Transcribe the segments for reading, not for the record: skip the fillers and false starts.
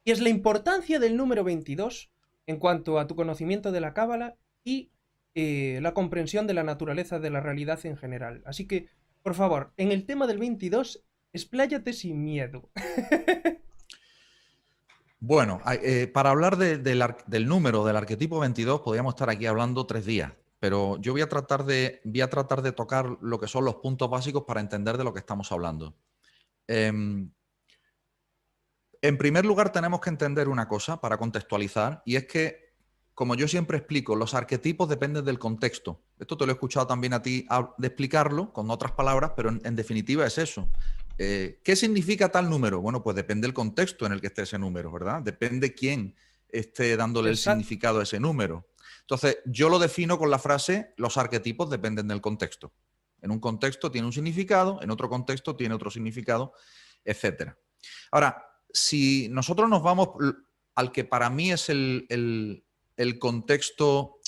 Y es la importancia del número 22 en cuanto a tu conocimiento de la cábala y la comprensión de la naturaleza de la realidad en general. Así que, por favor, en el tema del 22, expláyate sin miedo. Bueno, para hablar del número, del arquetipo 22, podríamos estar aquí hablando 3 días, pero yo voy a tratar de tocar lo que son los puntos básicos para entender de lo que estamos hablando. Em, en primer lugar, tenemos que entender una cosa para contextualizar, y es que, como yo siempre explico, los arquetipos dependen del contexto. Esto te lo he escuchado también a ti de explicarlo con otras palabras, pero en definitiva es eso. ¿Qué significa tal número? Bueno, pues depende del contexto en el que esté ese número, ¿verdad? Depende quién esté dándole el Exacto. significado a ese número. Entonces, yo lo defino con la frase, los arquetipos dependen del contexto. En un contexto tiene un significado, en otro contexto tiene otro significado, etcétera. Ahora, si nosotros nos vamos al que para mí es el contexto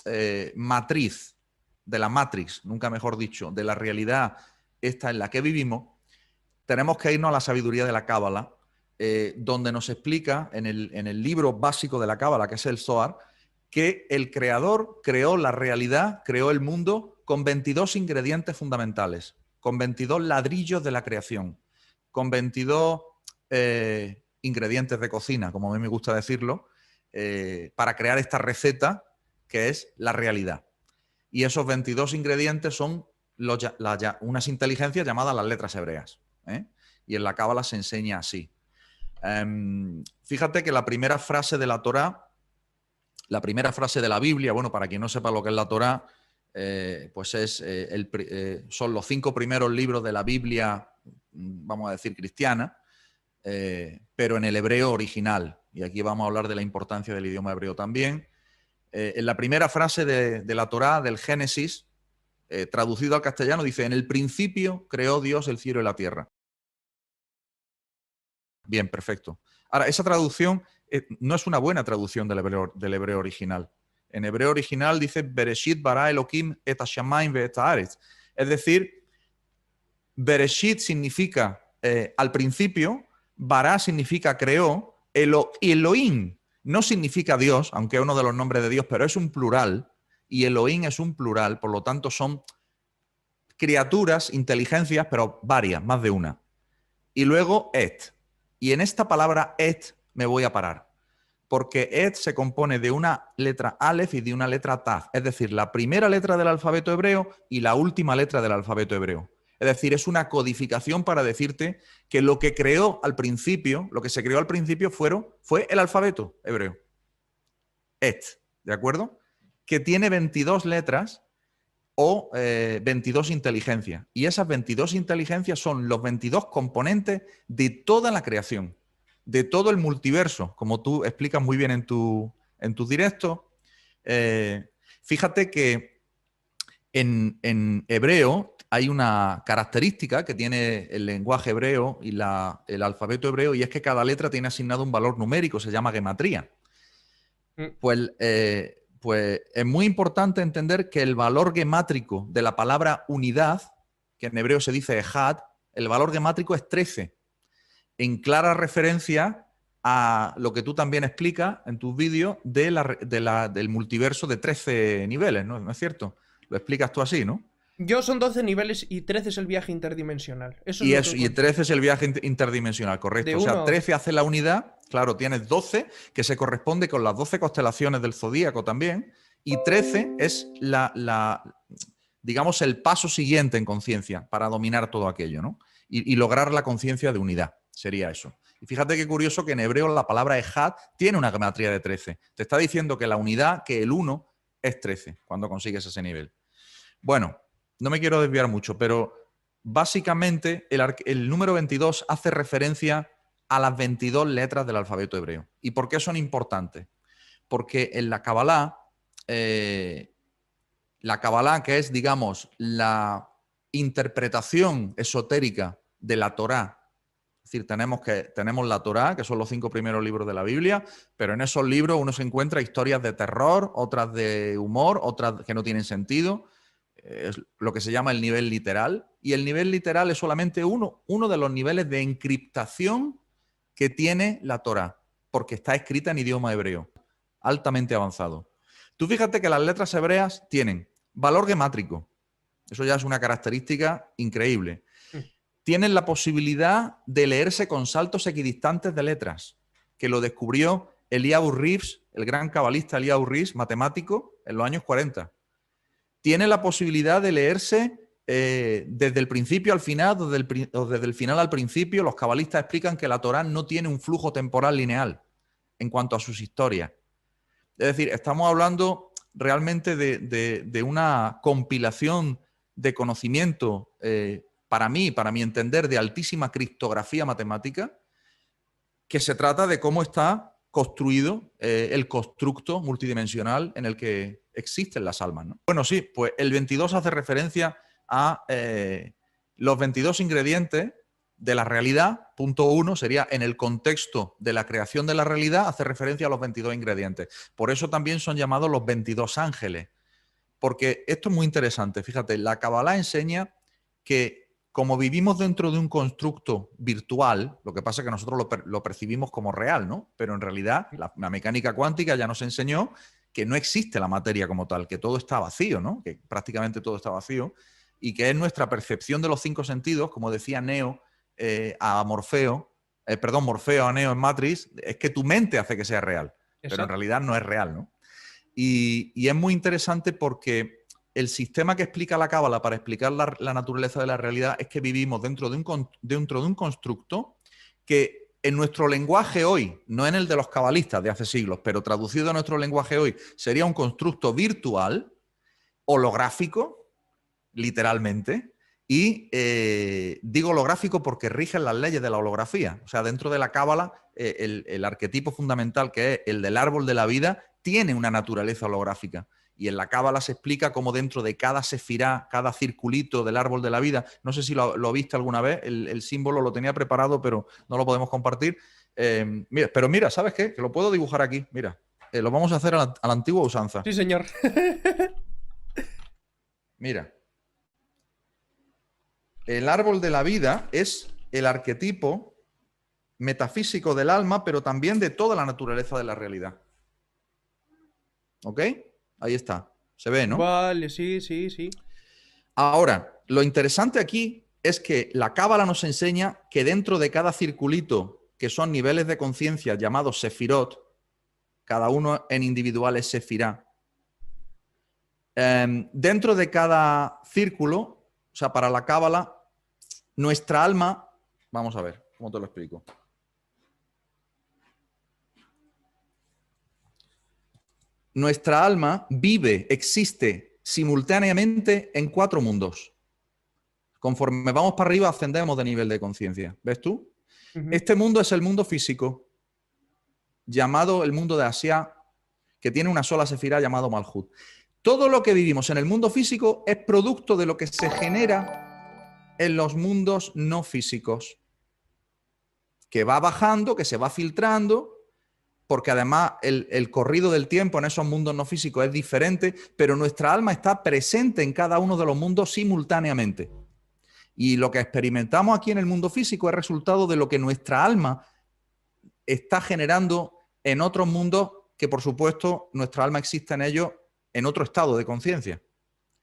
matriz de la Matrix, nunca mejor dicho, de la realidad esta en la que vivimos, tenemos que irnos a la sabiduría de la Cábala, donde nos explica en el libro básico de la Cábala, que es el Zohar, que el creador creó la realidad, creó el mundo con 22 ingredientes fundamentales, con 22 ladrillos de la creación, con 22 ingredientes de cocina, como a mí me gusta decirlo, para crear esta receta que es la realidad. Y esos 22 ingredientes son unas inteligencias llamadas las letras hebreas. ¿eh? Y en la Cábala se enseña así. Fíjate que la primera frase de la Torá, la primera frase de la Biblia, bueno, para quien no sepa lo que es la Torá, pues son los 5 primeros libros de la Biblia, vamos a decir, cristiana, pero en el hebreo original. Y aquí vamos a hablar de la importancia del idioma hebreo también. En la primera frase de la Torá, del Génesis, traducido al castellano, dice: en el principio creó Dios el cielo y la tierra. Bien, perfecto. Ahora, esa traducción no es una buena traducción del hebreo original. En hebreo original dice Bereshit bara Elohim et hashamayim ve'et haaretz. Es decir, Bereshit significa al principio, bara significa creó, Elohim no significa Dios, aunque es uno de los nombres de Dios, pero es un plural, y Elohim es un plural, por lo tanto son criaturas, inteligencias, pero varias, más de una. Y luego et. Y en esta palabra et me voy a parar, porque et se compone de una letra Aleph y de una letra Taf, es decir, la primera letra del alfabeto hebreo y la última letra del alfabeto hebreo. Es decir, es una codificación para decirte que lo que creó al principio, lo que se creó al principio fue el alfabeto hebreo. Et, ¿de acuerdo? Que tiene 22 letras o 22 inteligencias. Y esas 22 inteligencias son los 22 componentes de toda la creación, de todo el multiverso, como tú explicas muy bien en tus directos. Fíjate que en hebreo hay una característica que tiene el lenguaje hebreo y el alfabeto hebreo, y es que cada letra tiene asignado un valor numérico, se llama gematría. Mm. Pues es muy importante entender que el valor gemátrico de la palabra unidad, que en hebreo se dice ejad, el valor gemátrico es 13, en clara referencia a lo que tú también explicas en tus vídeos del multiverso de 13 niveles, ¿no? ¿No es cierto? Lo explicas tú así, ¿no? Yo son 12 niveles y 13 es el viaje interdimensional. Eso es Y, lo que eso, he y contado. 13 es el viaje interdimensional, De correcto. O uno sea, a 13 otro. hace la unidad, claro, tienes 12, que se corresponde con las 12 constelaciones del zodíaco también, y 13 es digamos, el paso siguiente en conciencia para dominar todo aquello, ¿no? Y lograr la conciencia de unidad, sería eso. Y fíjate qué curioso que en hebreo la palabra ejad tiene una gematría de 13. Te está diciendo que la unidad, que el uno, es 13 cuando consigues ese nivel. Bueno, no me quiero desviar mucho, pero básicamente el número 22 hace referencia a las 22 letras del alfabeto hebreo. ¿Y por qué son importantes? Porque en la Kabbalah, que es, digamos, la interpretación esotérica de la Torá, es decir, tenemos la Torá, que son los 5 primeros libros de la Biblia, pero en esos libros uno se encuentra historias de terror, otras de humor, otras que no tienen sentido. Es lo que se llama el nivel literal. Y el nivel literal es solamente uno de los niveles de encriptación que tiene la Torá. porque está escrita en idioma hebreo, altamente avanzado. Tú fíjate que las letras hebreas tienen valor gemátrico. Eso ya es una característica increíble. Tienen la posibilidad de leerse con saltos equidistantes de letras, que lo descubrió Eliyahu Rives, el gran cabalista Eliyahu Rives, matemático, en los años 40. Tiene la posibilidad de leerse desde el principio al final o desde el final al principio. Los cabalistas explican que la Torá no tiene un flujo temporal lineal en cuanto a sus historias. Es decir, estamos hablando realmente de una compilación de conocimiento, para mí, para mi entender, de altísima criptografía matemática, que se trata de cómo está construido el constructo multidimensional en el que existen las almas, ¿no? Bueno, sí, pues el 22 hace referencia a los 22 ingredientes de la realidad. Punto 1 sería en el contexto de la creación de la realidad, hace referencia a los 22 ingredientes. Por eso también son llamados los 22 ángeles. Porque esto es muy interesante. Fíjate, la Kabbalah enseña que como vivimos dentro de un constructo virtual, lo que pasa es que nosotros lo percibimos como real, ¿no? Pero en realidad la mecánica cuántica ya nos enseñó que no existe la materia como tal, que todo está vacío, ¿no? Que prácticamente todo está vacío y que es nuestra percepción de los 5 sentidos, como decía Neo a Morfeo, Morfeo a Neo en Matrix, es que tu mente hace que sea real, pero en realidad no es real, ¿no? Y es muy interesante porque el sistema que explica la Cábala para explicar la naturaleza de la realidad es que vivimos dentro de un constructo que en nuestro lenguaje hoy, no en el de los cabalistas de hace siglos, pero traducido a nuestro lenguaje hoy, sería un constructo virtual, holográfico, literalmente, y digo holográfico porque rigen las leyes de la holografía. O sea, dentro de la Cábala, el arquetipo fundamental, que es el del árbol de la vida, tiene una naturaleza holográfica. Y en la Cábala se explica cómo dentro de cada sefirá, cada circulito del árbol de la vida, no sé si lo viste alguna vez, el símbolo lo tenía preparado, pero no lo podemos compartir. Mira, ¿sabes qué? Que lo puedo dibujar aquí, mira. Lo vamos a hacer a la antigua usanza. Sí, señor. Mira. El árbol de la vida es el arquetipo metafísico del alma, pero también de toda la naturaleza de la realidad. ¿Ok? Ahí está. Se ve, ¿no? Vale, sí. Ahora, lo interesante aquí es que la Cábala nos enseña que dentro de cada circulito, que son niveles de conciencia llamados sefirot, cada uno en individual es sefirá, dentro de cada círculo, o sea, para la Cábala, nuestra alma, vamos a ver, ¿cómo te lo explico? Nuestra alma vive, existe simultáneamente en 4 mundos. Conforme vamos para arriba, ascendemos de nivel de conciencia. ¿Ves tú? Este mundo es el mundo físico, llamado el mundo de Asia, que tiene una sola sefirá llamado Malhut. Todo lo que vivimos en el mundo físico es producto de lo que se genera en los mundos no físicos, que va bajando, que se va filtrando, porque además el corrido del tiempo en esos mundos no físicos es diferente, pero nuestra alma está presente en cada uno de los mundos simultáneamente. Y lo que experimentamos aquí en el mundo físico es resultado de lo que nuestra alma está generando en otros mundos que, por supuesto, nuestra alma existe en ellos en otro estado de conciencia.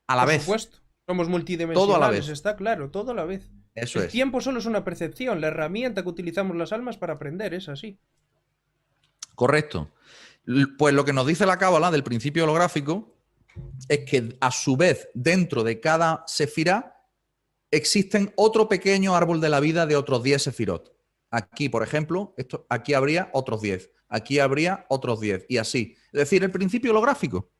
A la vez. Por supuesto. Somos multidimensionales, todo a la vez. Está claro, todo a la vez. Eso es. El tiempo solo es una percepción, la herramienta que utilizamos las almas para aprender es así. Correcto. Pues lo que nos dice la Cábala del principio holográfico es que a su vez dentro de cada sefirá existen otro pequeño árbol de la vida de otros 10 sefirot. Aquí, por ejemplo, aquí habría otros 10, aquí habría otros 10 y así. Es decir, el principio holográfico.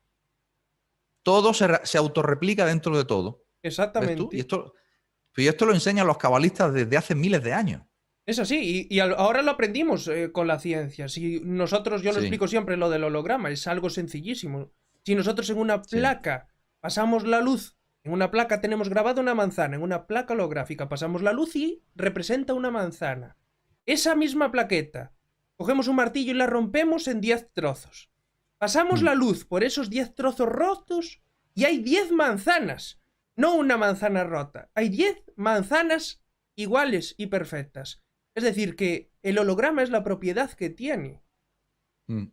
Todo se autorreplica dentro de todo. Exactamente. Y esto lo enseñan los cabalistas desde hace miles de años. Es así, y ahora lo aprendimos con la ciencia. Si nosotros, yo lo explico siempre, lo del holograma, es algo sencillísimo. Si nosotros en una placa pasamos la luz, en una placa tenemos grabada una manzana, en una placa holográfica pasamos la luz y representa una manzana. Esa misma plaqueta, cogemos un martillo y la rompemos en 10 trozos. Pasamos la luz por esos 10 trozos rotos y hay 10 manzanas. No una manzana rota, hay 10 manzanas iguales y perfectas. Es decir, que el holograma es la propiedad que tiene. Mm.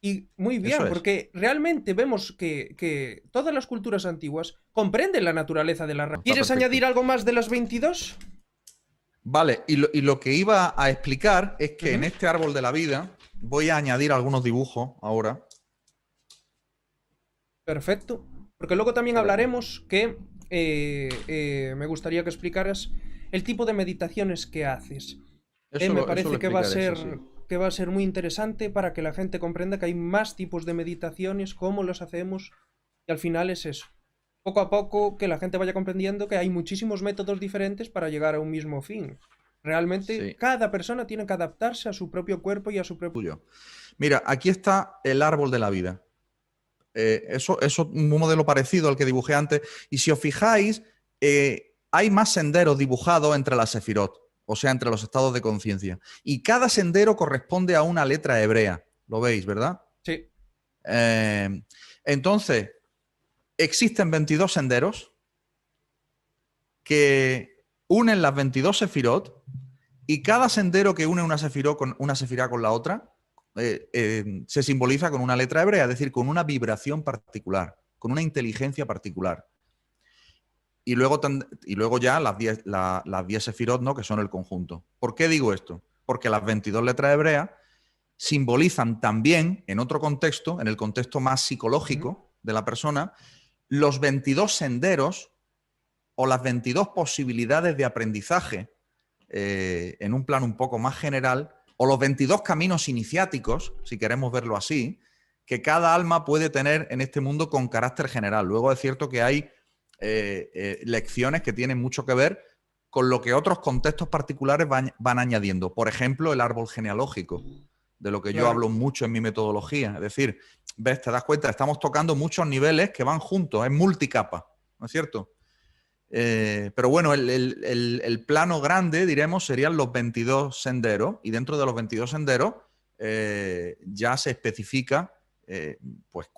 Y muy bien, Eso es. porque realmente vemos que todas las culturas antiguas comprenden la naturaleza de la raza. Está ¿Quieres perfecto. añadir algo más de las 22? Vale, y lo que iba a explicar es que en Ujú. este árbol de la vida voy a añadir algunos dibujos ahora. Perfecto. Porque luego también Espérate. hablaremos que me gustaría que explicaras el tipo de meditaciones que haces. Me Eso lo parece explicaré, sí, sí. que va a ser muy interesante para que la gente comprenda que hay más tipos de meditaciones, cómo los hacemos, y al final es eso. Poco a poco que la gente vaya comprendiendo que hay muchísimos métodos diferentes para llegar a un mismo fin. Realmente Sí, cada persona tiene que adaptarse a su propio cuerpo y a su propio... tuyo. Mira, aquí está el árbol de la vida. Eso un modelo parecido al que dibujé antes. Y si os fijáis, hay más senderos dibujados entre las sefirot, o sea, entre los estados de conciencia. Y cada sendero corresponde a una letra hebrea. Lo veis, ¿verdad? Sí. Eh, entonces, existen 22 senderos que unen las 22 sefirot y cada sendero que une una sefirá con la otra se simboliza con una letra hebrea, es decir, con una vibración particular, con una inteligencia particular. Y luego ya las 10 sefirot, ¿no? Que son el conjunto. ¿Por qué digo esto? Porque las 22 letras hebreas simbolizan también, en otro contexto, en el contexto más Ujú. psicológico de la persona, los 22 senderos o las 22 posibilidades de aprendizaje en un plano un poco más general, o los 22 caminos iniciáticos, si queremos verlo así, que cada alma puede tener en este mundo con carácter general. Luego es cierto que hay lecciones que tienen mucho que ver con lo que otros contextos particulares van añadiendo. Por ejemplo, el árbol genealógico, de lo que yo Claro. hablo mucho en mi metodología. Es decir, ves, te das cuenta, estamos tocando muchos niveles que van juntos, es multicapa, ¿no es cierto? Pero bueno, el plano grande, diremos, serían los 22 senderos, y dentro de los 22 senderos ya se especifica pues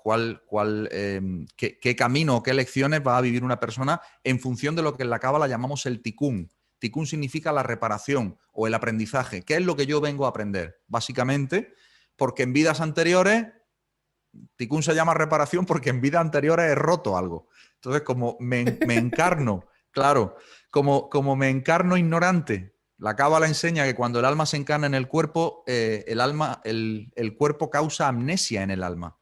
qué camino o qué lecciones va a vivir una persona en función de lo que en la cábala llamamos el tikkun. Tikkun significa la reparación o el aprendizaje. ¿Qué es lo que yo vengo a aprender? Básicamente, porque en vidas anteriores, tikkun se llama reparación porque en vidas anteriores he roto algo. Entonces, como me encarno, claro, como me encarno ignorante, la cábala enseña que cuando el alma se encarna en el cuerpo, el cuerpo causa amnesia en el alma.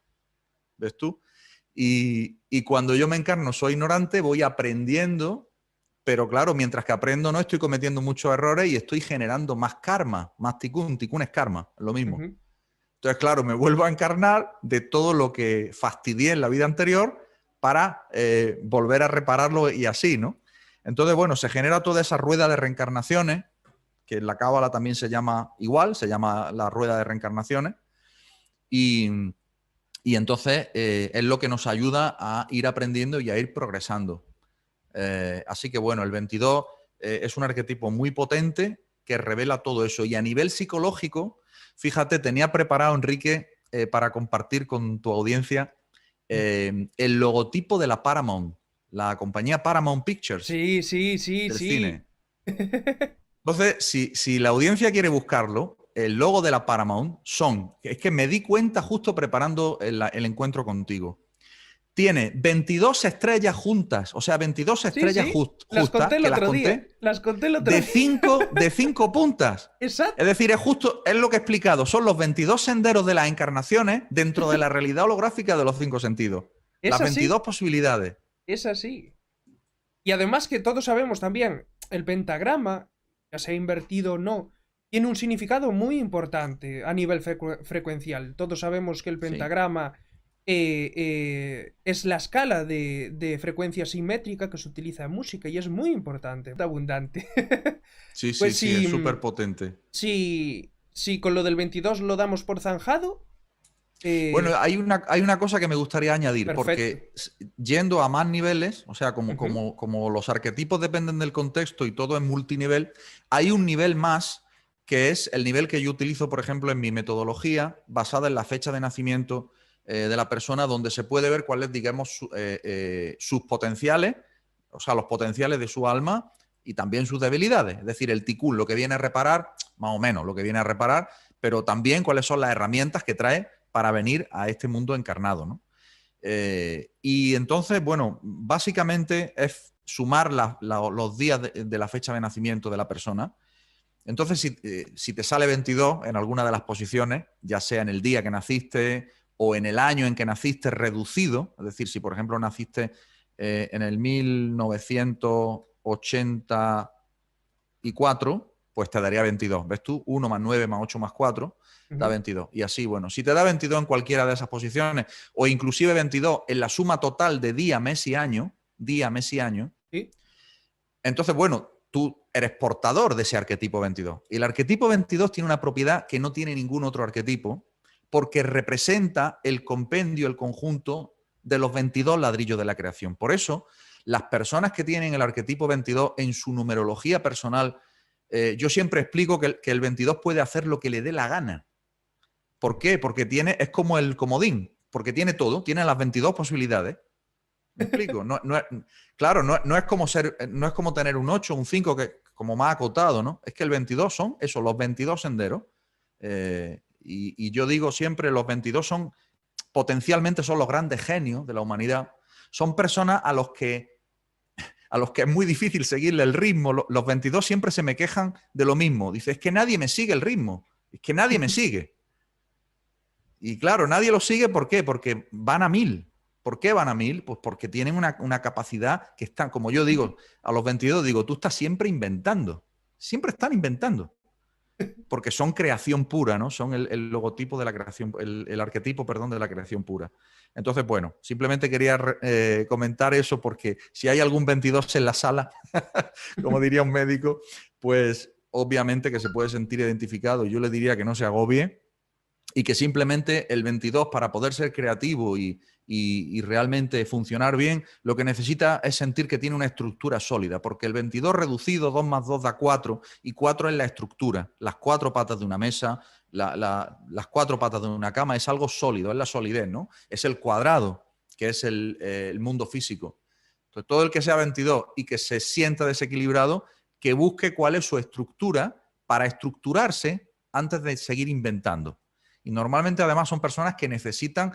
¿Ves tú? Y cuando yo me encarno soy ignorante, voy aprendiendo, pero claro, mientras que aprendo no estoy cometiendo muchos errores y estoy generando más karma, más tikkun. Tikkun es karma, es lo mismo. Ujú. Entonces, claro, me vuelvo a encarnar de todo lo que fastidié en la vida anterior para volver a repararlo y así, ¿no? Entonces, bueno, se genera toda esa rueda de reencarnaciones, que en la cábala también se llama igual, se llama la rueda de reencarnaciones, y, y entonces es lo que nos ayuda a ir aprendiendo y a ir progresando. Así que bueno, el 22 es un arquetipo muy potente que revela todo eso. Y a nivel psicológico, fíjate, tenía preparado, Enrique, para compartir con tu audiencia el logotipo de la Paramount, la compañía Paramount Pictures Sí, sí, sí, del sí. cine. Entonces, si la audiencia quiere buscarlo, el logo de la Paramount es que me di cuenta justo preparando el encuentro contigo. Tiene 22 estrellas juntas, o sea, 22 Sí, estrellas sí. Las justas, conté el que las otro día. conté, Las conté el otro de día. 5 puntas. Es Exacto. decir, es lo que he explicado, son los 22 senderos de las encarnaciones dentro de la realidad holográfica de los 5 sentidos. Es Las así. 22 posibilidades. Es así. Y además que todos sabemos también, el pentagrama, ya sea invertido o no, tiene un significado muy importante a nivel frecuencial. Todos sabemos que el Sí, pentagrama es la escala de frecuencia simétrica que se utiliza en música y es muy importante, abundante. sí, sí, Pues sí, es súper potente. si con lo del 22 lo damos por zanjado, Bueno, eh, hay una cosa que me gustaría añadir, perfecto. porque yendo a más niveles, o sea, Ujú. como los arquetipos dependen del contexto y todo es multinivel, hay un nivel más que es el nivel que yo utilizo, por ejemplo, en mi metodología, basada en la fecha de nacimiento de la persona, donde se puede ver cuáles, digamos, sus potenciales, o sea, los potenciales de su alma y también sus debilidades. Es decir, el tikkun, lo que viene a reparar, más o menos, lo que viene a reparar, pero también cuáles son las herramientas que trae para venir a este mundo encarnado, ¿no? Y entonces, bueno, básicamente es sumar los días de la fecha de nacimiento de la persona. Entonces, si te sale 22 en alguna de las posiciones, ya sea en el día que naciste o en el año en que naciste reducido, es decir, si por ejemplo naciste en el 1984, pues te daría 22. ¿Ves tú? 1 más 9 más 8 más 4 da 22. Y así, bueno, si te da 22 en cualquiera de esas posiciones, o inclusive 22 en la suma total de día, mes y año, ¿Sí? entonces, bueno, tú eres portador de ese arquetipo 22. Y el arquetipo 22 tiene una propiedad que no tiene ningún otro arquetipo, porque representa el compendio, el conjunto de los 22 ladrillos de la creación. Por eso, las personas que tienen el arquetipo 22 en su numerología personal, yo siempre explico que el 22 puede hacer lo que le dé la gana. ¿Por qué? Porque es como el comodín, porque tiene todo, tiene las 22 posibilidades. ¿Me explico? Claro, no es como tener un 8, un 5, que como más acotado, ¿no? Es que el 22 son eso, los 22 senderos. Y yo digo siempre, los 22 potencialmente son los grandes genios de la humanidad. Son personas a los que es muy difícil seguirle el ritmo. Los 22 siempre se me quejan de lo mismo. Dice, es que nadie me sigue el ritmo. Es que nadie me sigue. Y claro, nadie lo sigue, ¿por qué? Porque van a 1000. ¿Por qué van a 1000? Pues porque tienen una capacidad que están, como yo digo, a los 22 digo, tú estás siempre inventando. Siempre están inventando. Porque son creación pura, ¿no? Son el logotipo de la creación, el arquetipo, perdón, de la creación pura. Entonces, bueno, simplemente quería comentar eso porque si hay algún 22 en la sala, como diría un médico, pues obviamente que se puede sentir identificado. Yo le diría que no se agobie y que simplemente el 22, para poder ser creativo y realmente funcionar bien, lo que necesita es sentir que tiene una estructura sólida, porque el 22 reducido, 2 más 2 da 4, y 4 es la estructura, las 4 patas de una mesa, las 4 patas de una cama, es algo sólido, es la solidez, ¿no? Es el cuadrado, que es el mundo físico. Entonces, todo el que sea 22 y que se sienta desequilibrado, que busque cuál es su estructura para estructurarse antes de seguir inventando. Y normalmente además son personas que necesitan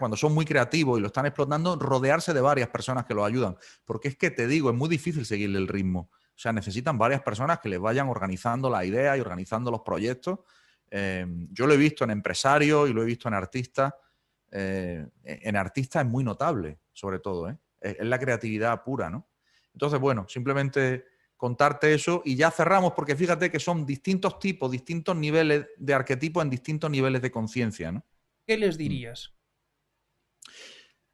cuando son muy creativos y lo están explotando, rodearse de varias personas que los ayudan. Porque es que te digo, es muy difícil seguirle el ritmo. O sea, necesitan varias personas que les vayan organizando la idea y organizando los proyectos. Yo lo he visto en empresarios y lo he visto en artistas. En artistas es muy notable, sobre todo. Es la creatividad pura, ¿no? Entonces, bueno, simplemente contarte eso y ya cerramos, porque fíjate que son distintos tipos, distintos niveles de arquetipos en distintos niveles de conciencia, ¿no? ¿Qué les dirías?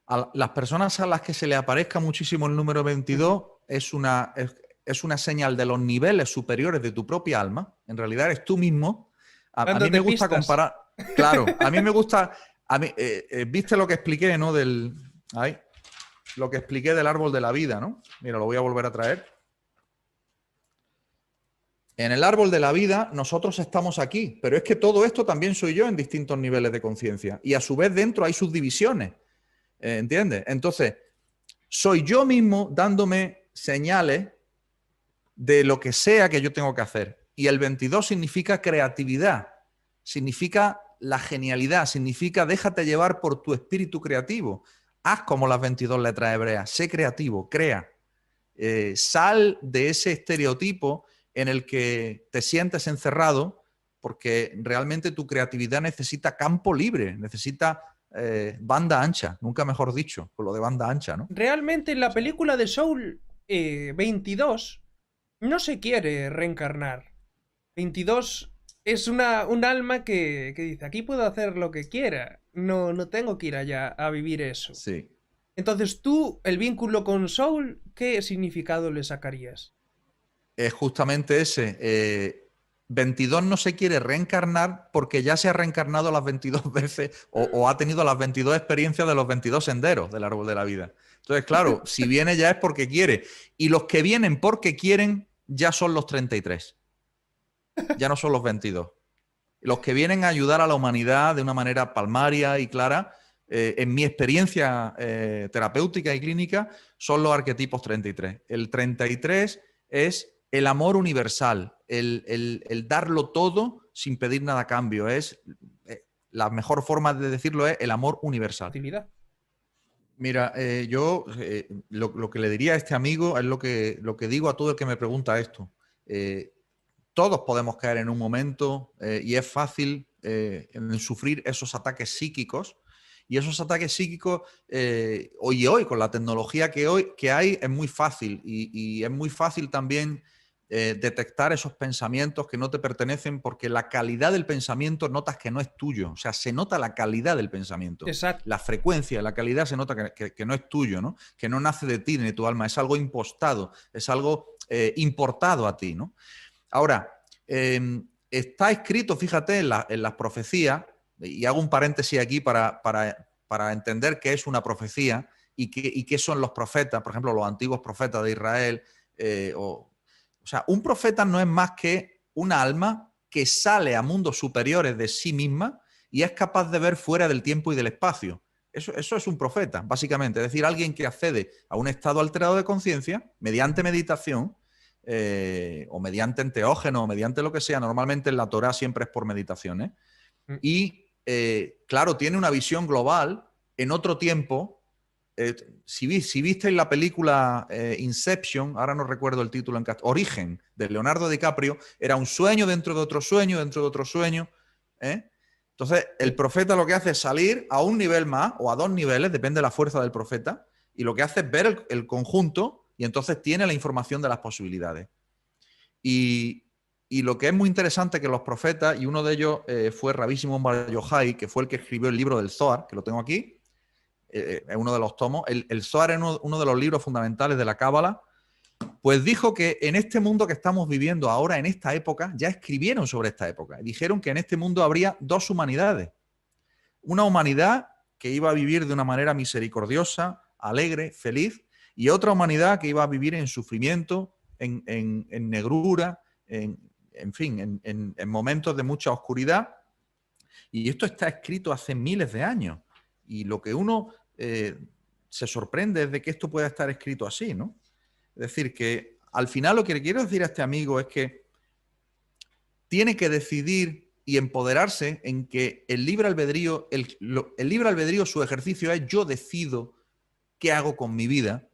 A las personas a las que se le aparezca muchísimo el número 22 es una señal de los niveles superiores de tu propia alma. En realidad eres tú mismo. A mí me gusta comparar. Claro, a mí me gusta. ¿Viste lo que expliqué, no? Lo que expliqué del árbol de la vida, ¿no? Mira, lo voy a volver a traer. En el árbol de la vida nosotros estamos aquí, pero es que todo esto también soy yo en distintos niveles de conciencia. Y a su vez dentro hay subdivisiones, ¿entiendes? Entonces, soy yo mismo dándome señales de lo que sea que yo tengo que hacer. Y el 22 significa creatividad, significa la genialidad, significa déjate llevar por tu espíritu creativo. Haz como las 22 letras hebreas, sé creativo, crea. Sal de ese estereotipo en el que te sientes encerrado, porque realmente tu creatividad necesita campo libre, necesita banda ancha, nunca mejor dicho, con lo de banda ancha, ¿no? Realmente en la película de Soul 22 no se quiere reencarnar. 22 es un alma que dice, aquí puedo hacer lo que quiera, no tengo que ir allá a vivir eso. Sí. Entonces tú, el vínculo con Soul, ¿qué significado le sacarías? Es justamente ese. 22 no se quiere reencarnar porque ya se ha reencarnado las 22 veces o ha tenido las 22 experiencias de los 22 senderos del árbol de la vida. Entonces, claro, si viene ya es porque quiere. Y los que vienen porque quieren ya son los 33. Ya no son los 22. Los que vienen a ayudar a la humanidad de una manera palmaria y clara, en mi experiencia terapéutica y clínica, son los arquetipos 33. El 33 es el amor universal, el darlo todo sin pedir nada a cambio. La mejor forma de decirlo es el amor universal. Utilidad. Mira, yo lo que le diría a este amigo es lo que digo a todo el que me pregunta esto. Todos podemos caer en un momento y es fácil en sufrir esos ataques psíquicos. Y esos ataques psíquicos, hoy con la tecnología que hay, es muy fácil. Y es muy fácil también detectar esos pensamientos que no te pertenecen, porque la calidad del pensamiento notas que no es tuyo. O sea, se nota la calidad del pensamiento. Exacto. La frecuencia, la calidad se nota que no es tuyo, ¿no? Que no nace de ti ni de tu alma. Es algo impostado, es algo importado a ti, ¿no? Ahora, está escrito, fíjate, en las profecías, y hago un paréntesis aquí para entender qué es una profecía y qué son los profetas, por ejemplo, los antiguos profetas de Israel. O sea, un profeta no es más que una alma que sale a mundos superiores de sí misma y es capaz de ver fuera del tiempo y del espacio. Eso es un profeta, básicamente. Es decir, alguien que accede a un estado alterado de conciencia mediante meditación, o mediante enteógeno, o mediante lo que sea. Normalmente en la Torá siempre es por meditación, ¿eh? Y, claro, tiene una visión global en otro tiempo. Si visteis la película Inception, ahora no recuerdo el título en castellano, Origen, de Leonardo DiCaprio, era un sueño dentro de otro sueño, dentro de otro sueño. Entonces, el profeta lo que hace es salir a un nivel más, o a dos niveles, depende de la fuerza del profeta, y lo que hace es ver el conjunto, y entonces tiene la información de las posibilidades. Y lo que es muy interesante que los profetas, y uno de ellos fue Rabbi Shimon Bar Yochai, que fue el que escribió el libro del Zohar, que lo tengo aquí, es uno de los tomos. El Zohar es uno de los libros fundamentales de la Cábala. Pues dijo que en este mundo que estamos viviendo ahora, en esta época, ya escribieron sobre esta época. Dijeron que en este mundo habría dos humanidades. Una humanidad que iba a vivir de una manera misericordiosa, alegre, feliz, y otra humanidad que iba a vivir en sufrimiento, en negrura, en fin, en momentos de mucha oscuridad. Y esto está escrito hace miles de años. Y lo que uno se sorprende es de que esto pueda estar escrito así, ¿no? Es decir, que al final lo que le quiero decir a este amigo es que tiene que decidir y empoderarse en que el libre albedrío, el libre albedrío, su ejercicio es: yo decido qué hago con mi vida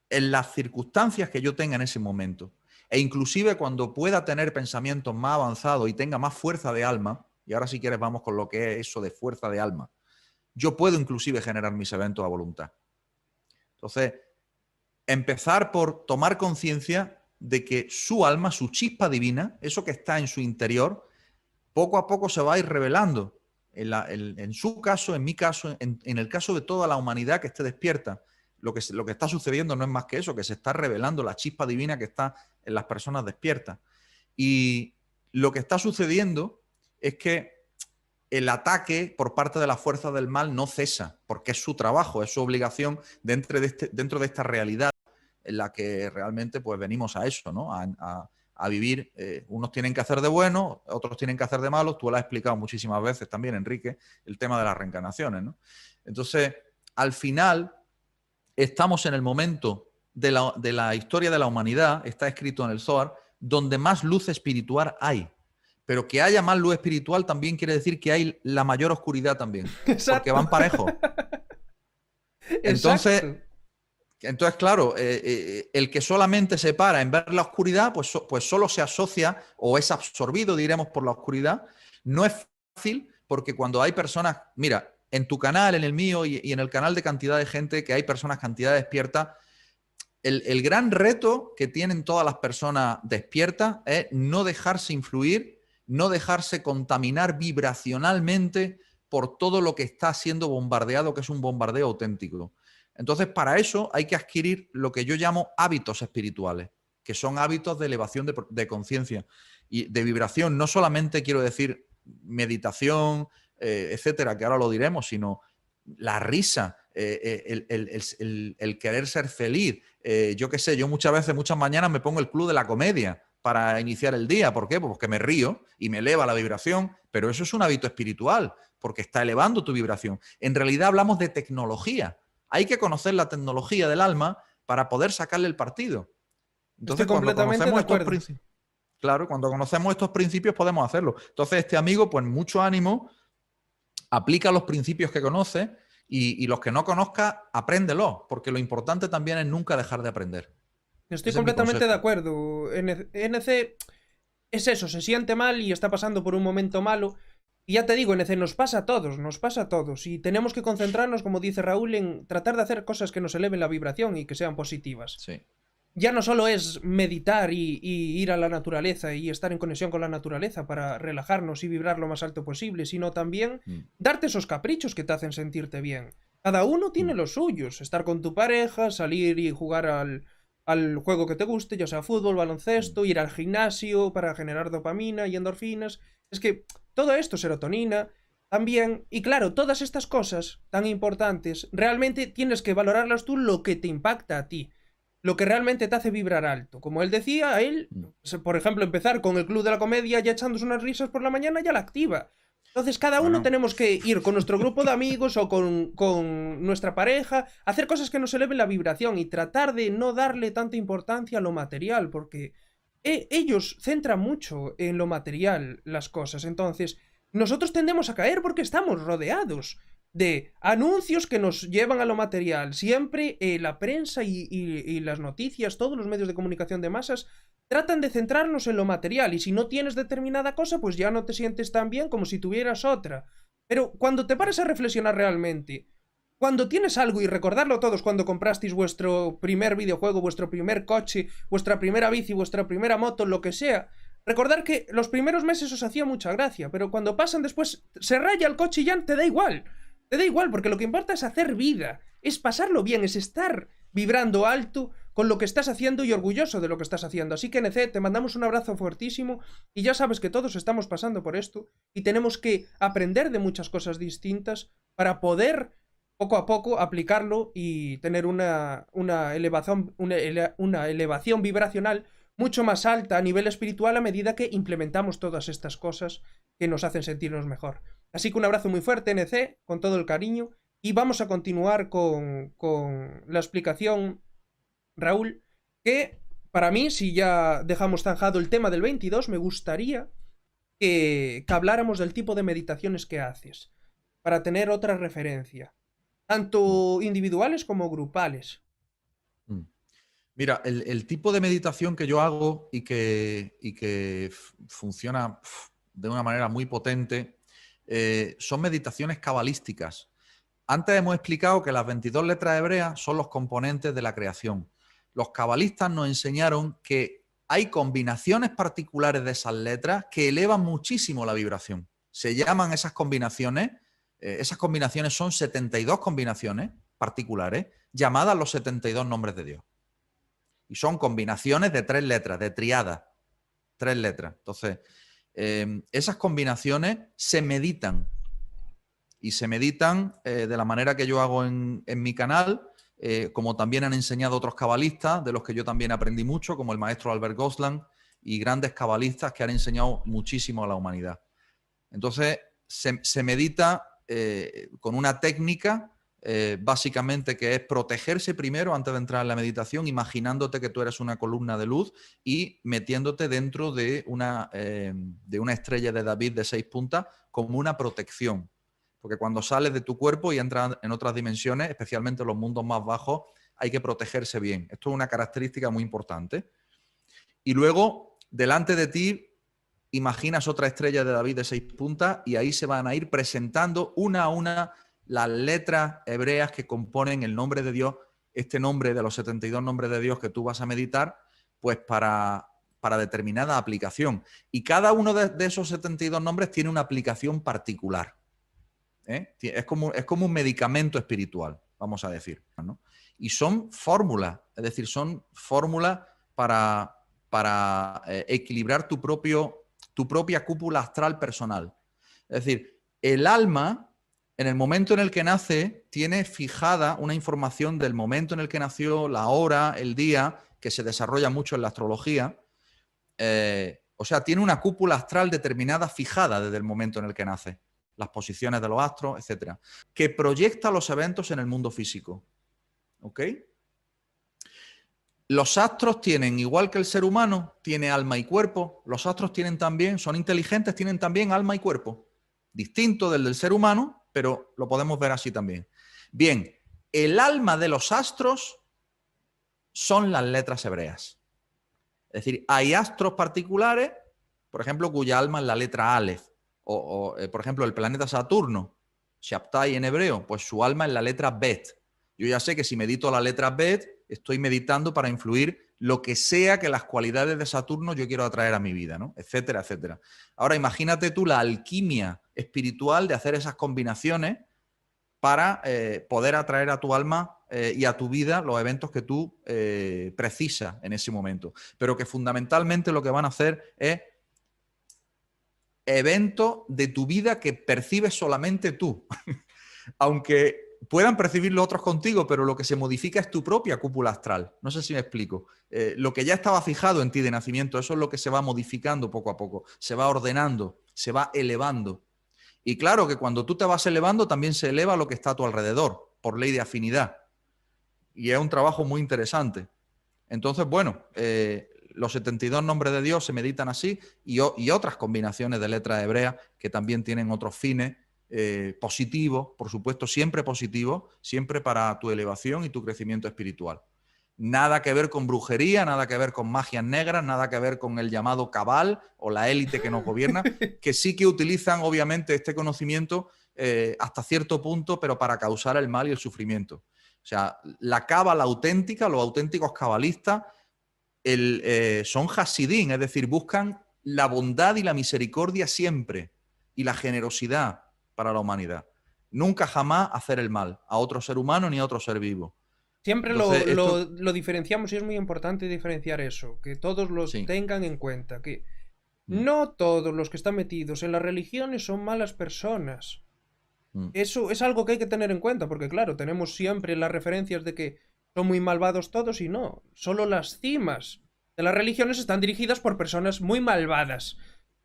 en las circunstancias que yo tenga en ese momento. E inclusive cuando pueda tener pensamientos más avanzados y tenga más fuerza de alma, y ahora si quieres vamos con lo que es eso de fuerza de alma, yo puedo inclusive generar mis eventos a voluntad. Entonces, empezar por tomar conciencia de que su alma, su chispa divina, eso que está en su interior, poco a poco se va a ir revelando. En su caso, en mi caso, en el caso de toda la humanidad que esté despierta, lo que está sucediendo no es más que eso, que se está revelando la chispa divina que está en las personas despiertas. Y lo que está sucediendo es que el ataque por parte de las fuerzas del mal no cesa, porque es su trabajo, es su obligación dentro de esta realidad en la que realmente pues venimos a eso, ¿no? A vivir. Unos tienen que hacer de buenos, otros tienen que hacer de malos. Tú lo has explicado muchísimas veces también, Enrique, el tema de las reencarnaciones, ¿no? Entonces, al final, estamos en el momento de la historia de la humanidad, está escrito en el Zohar, donde más luz espiritual hay. Pero que haya más luz espiritual también quiere decir que hay la mayor oscuridad también. Exacto. Porque van parejos. Entonces, claro, el que solamente se para en ver la oscuridad, pues solo se asocia o es absorbido, diremos, por la oscuridad. No es fácil, porque cuando hay personas, mira, en tu canal, en el mío y en el canal de cantidad de gente, que hay personas cantidad despiertas, el gran reto que tienen todas las personas despiertas es no dejarse influir, no dejarse contaminar vibracionalmente por todo lo que está siendo bombardeado, que es un bombardeo auténtico. Entonces, para eso hay que adquirir lo que yo llamo hábitos espirituales, que son hábitos de elevación de conciencia y de vibración. No solamente quiero decir meditación, etcétera, que ahora lo diremos, sino la risa, el querer ser feliz. Yo qué sé, yo muchas mañanas me pongo el club de la comedia para iniciar el día. ¿Por qué? Pues porque me río y me eleva la vibración, pero eso es un hábito espiritual, porque está elevando tu vibración. En realidad hablamos de tecnología. Hay que conocer la tecnología del alma para poder sacarle el partido. Entonces, Estoy completamente de acuerdo. Claro, cuando conocemos estos principios podemos hacerlo. Entonces, este amigo, pues mucho ánimo, aplica los principios que conoce y los que no conozca, apréndelos, porque lo importante también es nunca dejar de aprender. Estoy Ese es mi completamente de consejo. acuerdo. NC es eso, se siente mal y está pasando por un momento malo. Y ya te digo, NC nos pasa a todos, nos pasa a todos. Y tenemos que concentrarnos, como dice Raúl, en tratar de hacer cosas que nos eleven la vibración y que sean positivas. Sí. Ya no solo es meditar y ir a la naturaleza y estar en conexión con la naturaleza para relajarnos y vibrar lo más alto posible, sino también Mm, darte esos caprichos que te hacen sentirte bien. Cada uno tiene mm, los suyos, estar con tu pareja, salir y jugar al juego que te guste, ya sea fútbol, mm, baloncesto, ir al gimnasio para generar dopamina y endorfinas. Es que todo esto, serotonina, también, y claro, todas estas cosas tan importantes, realmente tienes que valorarlas tú lo que te impacta a ti, lo que realmente te hace vibrar alto. Como él decía, a él, mm. por ejemplo, empezar con el Club de la Comedia ya echándose unas risas por la mañana ya la activa. Entonces, cada uno Bueno, tenemos que ir con nuestro grupo de amigos o con nuestra pareja, hacer cosas que nos eleven la vibración y tratar de no darle tanta importancia a lo material, porque ellos centran mucho en lo material las cosas. Entonces, nosotros tendemos a caer porque estamos rodeados de anuncios que nos llevan a lo material. Siempre la prensa y las noticias, todos los medios de comunicación de masas, tratan de centrarnos en lo material. Y si no tienes determinada cosa, pues ya no te sientes tan bien como si tuvieras otra. Pero cuando te paras a reflexionar realmente, cuando tienes algo y recordarlo todos cuando comprasteis vuestro primer videojuego, vuestro primer coche, vuestra primera bici, vuestra primera moto, lo que sea, recordar que los primeros meses os hacía mucha gracia, pero cuando pasan después se raya el coche y ya te da igual. Te da igual, porque lo que importa es hacer vida, es pasarlo bien, es estar vibrando alto con lo que estás haciendo y orgulloso de lo que estás haciendo. Así que, NC, te mandamos un abrazo fuertísimo y ya sabes que todos estamos pasando por esto y tenemos que aprender de muchas cosas distintas para poder poco a poco aplicarlo y tener una elevación vibracional mucho más alta a nivel espiritual a medida que implementamos todas estas cosas que nos hacen sentirnos mejor. Así que un abrazo muy fuerte, NC, con todo el cariño, y vamos a continuar con la explicación, Raúl, que para mí, si ya dejamos zanjado el tema del 22, me gustaría que habláramos del tipo de meditaciones que haces, para tener otra referencia, mm, tanto individuales como grupales. mm. Mira, el tipo de meditación que yo hago y que funciona de una manera muy potente son meditaciones cabalísticas. Antes hemos explicado que las 22 letras hebreas son los componentes de la creación. Los cabalistas nos enseñaron que hay combinaciones particulares de esas letras que elevan muchísimo la vibración. Se llaman esas combinaciones son 72 combinaciones particulares llamadas los 72 nombres de Dios. Y son combinaciones de 3 letras, de triadas, 3 letras. Entonces, esas combinaciones se meditan y se meditan de la manera que yo hago en mi canal, como también han enseñado otros cabalistas, de los que yo también aprendí mucho, como el maestro Albert Gosland y grandes cabalistas que han enseñado muchísimo a la humanidad. Entonces, se medita con una técnica básicamente que es protegerse primero antes de entrar en la meditación, imaginándote que tú eres una columna de luz y metiéndote dentro de una estrella de David de 6 puntas como una protección. Porque cuando sales de tu cuerpo y entras en otras dimensiones, especialmente en los mundos más bajos, hay que protegerse bien. Esto es una característica muy importante. Y luego, delante de ti, imaginas otra estrella de David de 6 puntas y ahí se van a ir presentando una a una las letras hebreas que componen el nombre de Dios, este nombre de los 72 nombres de Dios que tú vas a meditar, pues para determinada aplicación. Y cada uno de esos 72 nombres tiene una aplicación particular. Es como un medicamento espiritual, vamos a decir, ¿no? Y son fórmulas, es decir, son fórmulas para equilibrar tu propia cúpula astral personal. Es decir, el alma, en el momento en el que nace, tiene fijada una información del momento en el que nació, la hora, el día, que se desarrolla mucho en la astrología. O sea, tiene una cúpula astral determinada, fijada desde el momento en el que nace. Las posiciones de los astros, etcétera, que proyecta los eventos en el mundo físico. ¿Ok? Los astros tienen, igual que el ser humano, tiene alma y cuerpo. Los astros tienen también, son inteligentes, tienen también alma y cuerpo. Distinto del ser humano, pero lo podemos ver así también. Bien, el alma de los astros son las letras hebreas. Es decir, hay astros particulares, por ejemplo, cuya alma es la letra Aleph. Por ejemplo, el planeta Saturno, Shabtai en hebreo, pues su alma es la letra Bet. Yo ya sé que si medito la letra Bet, estoy meditando para influir lo que sea que las cualidades de Saturno yo quiero atraer a mi vida, ¿no? Etcétera, etcétera. Ahora imagínate tú la alquimia espiritual de hacer esas combinaciones para poder atraer a tu alma y a tu vida los eventos que tú precisas en ese momento. Pero que fundamentalmente lo que van a hacer es eventos de tu vida que percibes solamente tú. Aunque puedan percibirlo otros contigo, pero lo que se modifica es tu propia cúpula astral. No sé si me explico. Lo que ya estaba fijado en ti de nacimiento, eso es lo que se va modificando poco a poco, se va ordenando, se va elevando. Y claro que cuando tú te vas elevando, también se eleva lo que está a tu alrededor, por ley de afinidad. Y es un trabajo muy interesante. Entonces, bueno, los 72 nombres de Dios se meditan así y otras combinaciones de letras hebreas que también tienen otros fines positivos, por supuesto, siempre positivos, siempre para tu elevación y tu crecimiento espiritual. Nada que ver con brujería, nada que ver con magias negras, nada que ver con el llamado cabal o la élite que nos gobierna, que sí que utilizan obviamente este conocimiento hasta cierto punto, pero para causar el mal y el sufrimiento. O sea, la cábala auténtica, los auténticos cabalistas, son hasidín, es decir, buscan la bondad y la misericordia siempre y la generosidad para la humanidad. Nunca jamás hacer el mal a otro ser humano ni a otro ser vivo. Siempre Entonces, lo diferenciamos y es muy importante diferenciar eso, que todos lo sí. tengan en cuenta, que Mm. no todos los que están metidos en las religiones son malas personas. Mm. Eso es algo que hay que tener en cuenta, porque claro, tenemos siempre las referencias de que son muy malvados todos y no, solo las cimas de las religiones están dirigidas por personas muy malvadas.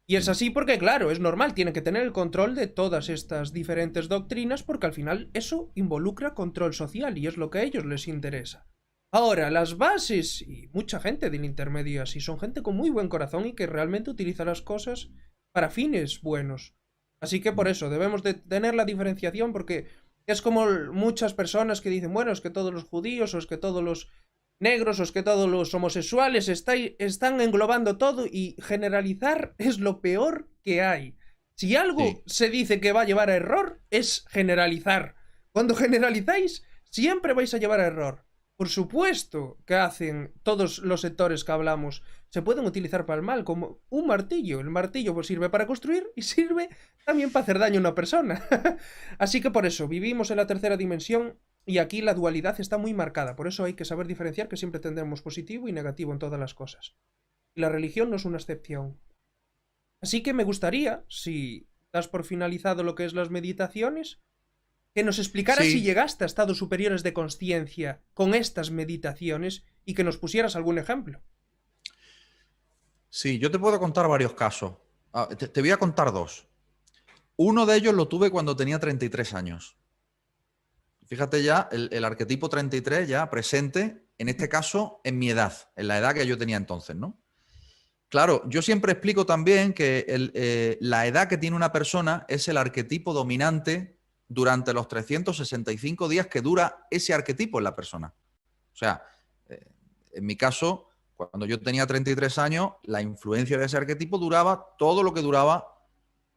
Y es así porque, claro, es normal, tienen que tener el control de todas estas diferentes doctrinas porque al final eso involucra control social y es lo que a ellos les interesa. Ahora, las bases y mucha gente del intermedio así son gente con muy buen corazón y que realmente utiliza las cosas para fines buenos. Así que por eso debemos de tener la diferenciación porque es como muchas personas que dicen, bueno, es que todos los judíos o es que todos los negros o es que todos los homosexuales están englobando todo y generalizar es lo peor que hay. Si algo Sí. se dice que va a llevar a error, es generalizar. Cuando generalizáis, siempre vais a llevar a error. Por supuesto que hacen todos los sectores que hablamos, se pueden utilizar para el mal, como un martillo. El martillo pues sirve para construir y sirve también para hacer daño a una persona. Así que por eso, vivimos en la tercera dimensión y aquí la dualidad está muy marcada. Por eso hay que saber diferenciar que siempre tendremos positivo y negativo en todas las cosas. Y la religión no es una excepción. Así que me gustaría, si das por finalizado lo que es las meditaciones, que nos explicaras si Sí, llegaste a estados superiores de conciencia con estas meditaciones y que nos pusieras algún ejemplo. sí, yo te puedo contar varios casos. Te voy a contar dos. Uno de ellos lo tuve cuando tenía 33 años. Fíjate ya, el arquetipo 33 ya presente, en este caso, en mi edad, en la edad que yo tenía entonces, ¿no? Claro, yo siempre explico también que la edad que tiene una persona es el arquetipo dominante durante los 365 días que dura ese arquetipo en la persona. O sea, eh, en mi caso, cuando yo tenía 33 años, la influencia de ese arquetipo duraba todo lo que duraba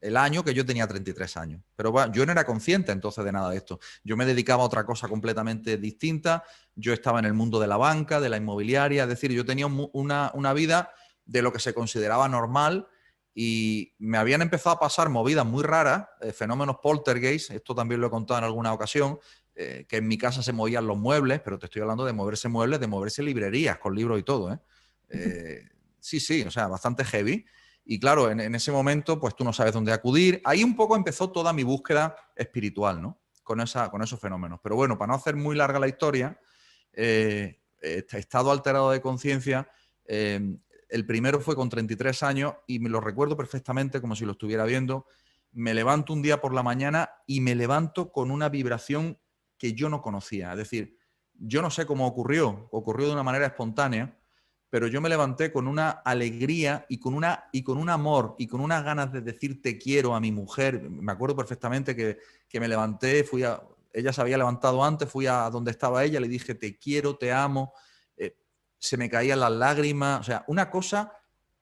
el año que yo tenía 33 años. Pero bueno, yo no era consciente entonces de nada de esto. Yo me dedicaba a otra cosa completamente distinta. Yo estaba en el mundo de la banca, de la inmobiliaria, es decir, yo tenía una vida de lo que se consideraba normal y me habían empezado a pasar movidas muy raras, fenómenos poltergeist, esto también lo he contado en alguna ocasión, que en mi casa se movían los muebles, pero te estoy hablando de moverse muebles, de moverse librerías con libros y todo. Sí, sí, o sea, bastante heavy. Y claro, en ese momento, pues tú no sabes dónde acudir. Ahí un poco empezó toda mi búsqueda espiritual, ¿no? Con esos fenómenos. Pero bueno, para no hacer muy larga la historia, estado alterado de conciencia, el primero fue con 33 años y me lo recuerdo perfectamente como si lo estuviera viendo. Me levanto un día por la mañana y me levanto con una vibración que yo no conocía. Es decir, yo no sé cómo ocurrió de una manera espontánea, pero yo me levanté con una alegría y con un amor y con unas ganas de decir te quiero a mi mujer. Me acuerdo perfectamente que me levanté, ella se había levantado antes, fui a donde estaba ella, le dije te quiero, te amo, se me caían las lágrimas, o sea, una cosa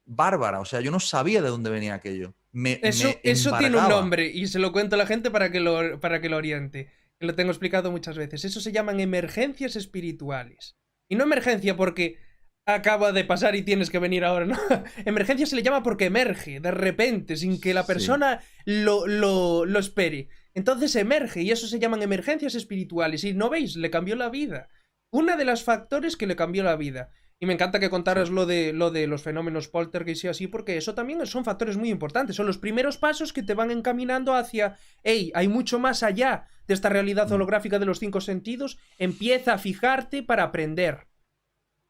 bárbara, o sea, yo no sabía de dónde venía aquello. Me Eso tiene un embargaba. nombre y se lo cuento a la gente para que lo oriente. Que lo tengo explicado muchas veces. Eso se llaman emergencias espirituales. Y no emergencia porque acaba de pasar y tienes que venir ahora, ¿no? Emergencia se le llama porque emerge de repente, sin que la Sí. persona lo espere. Entonces emerge y eso se llaman emergencias espirituales. Y no veis, le cambió la vida. Una de las factores que le cambió la vida. Y me encanta que contaras Sí. lo de los fenómenos poltergeist y así, porque eso también son factores muy importantes. Son los primeros pasos que te van encaminando hacia, hey, hay mucho más allá de esta realidad Mm, holográfica de los cinco sentidos. Empieza a fijarte para aprender.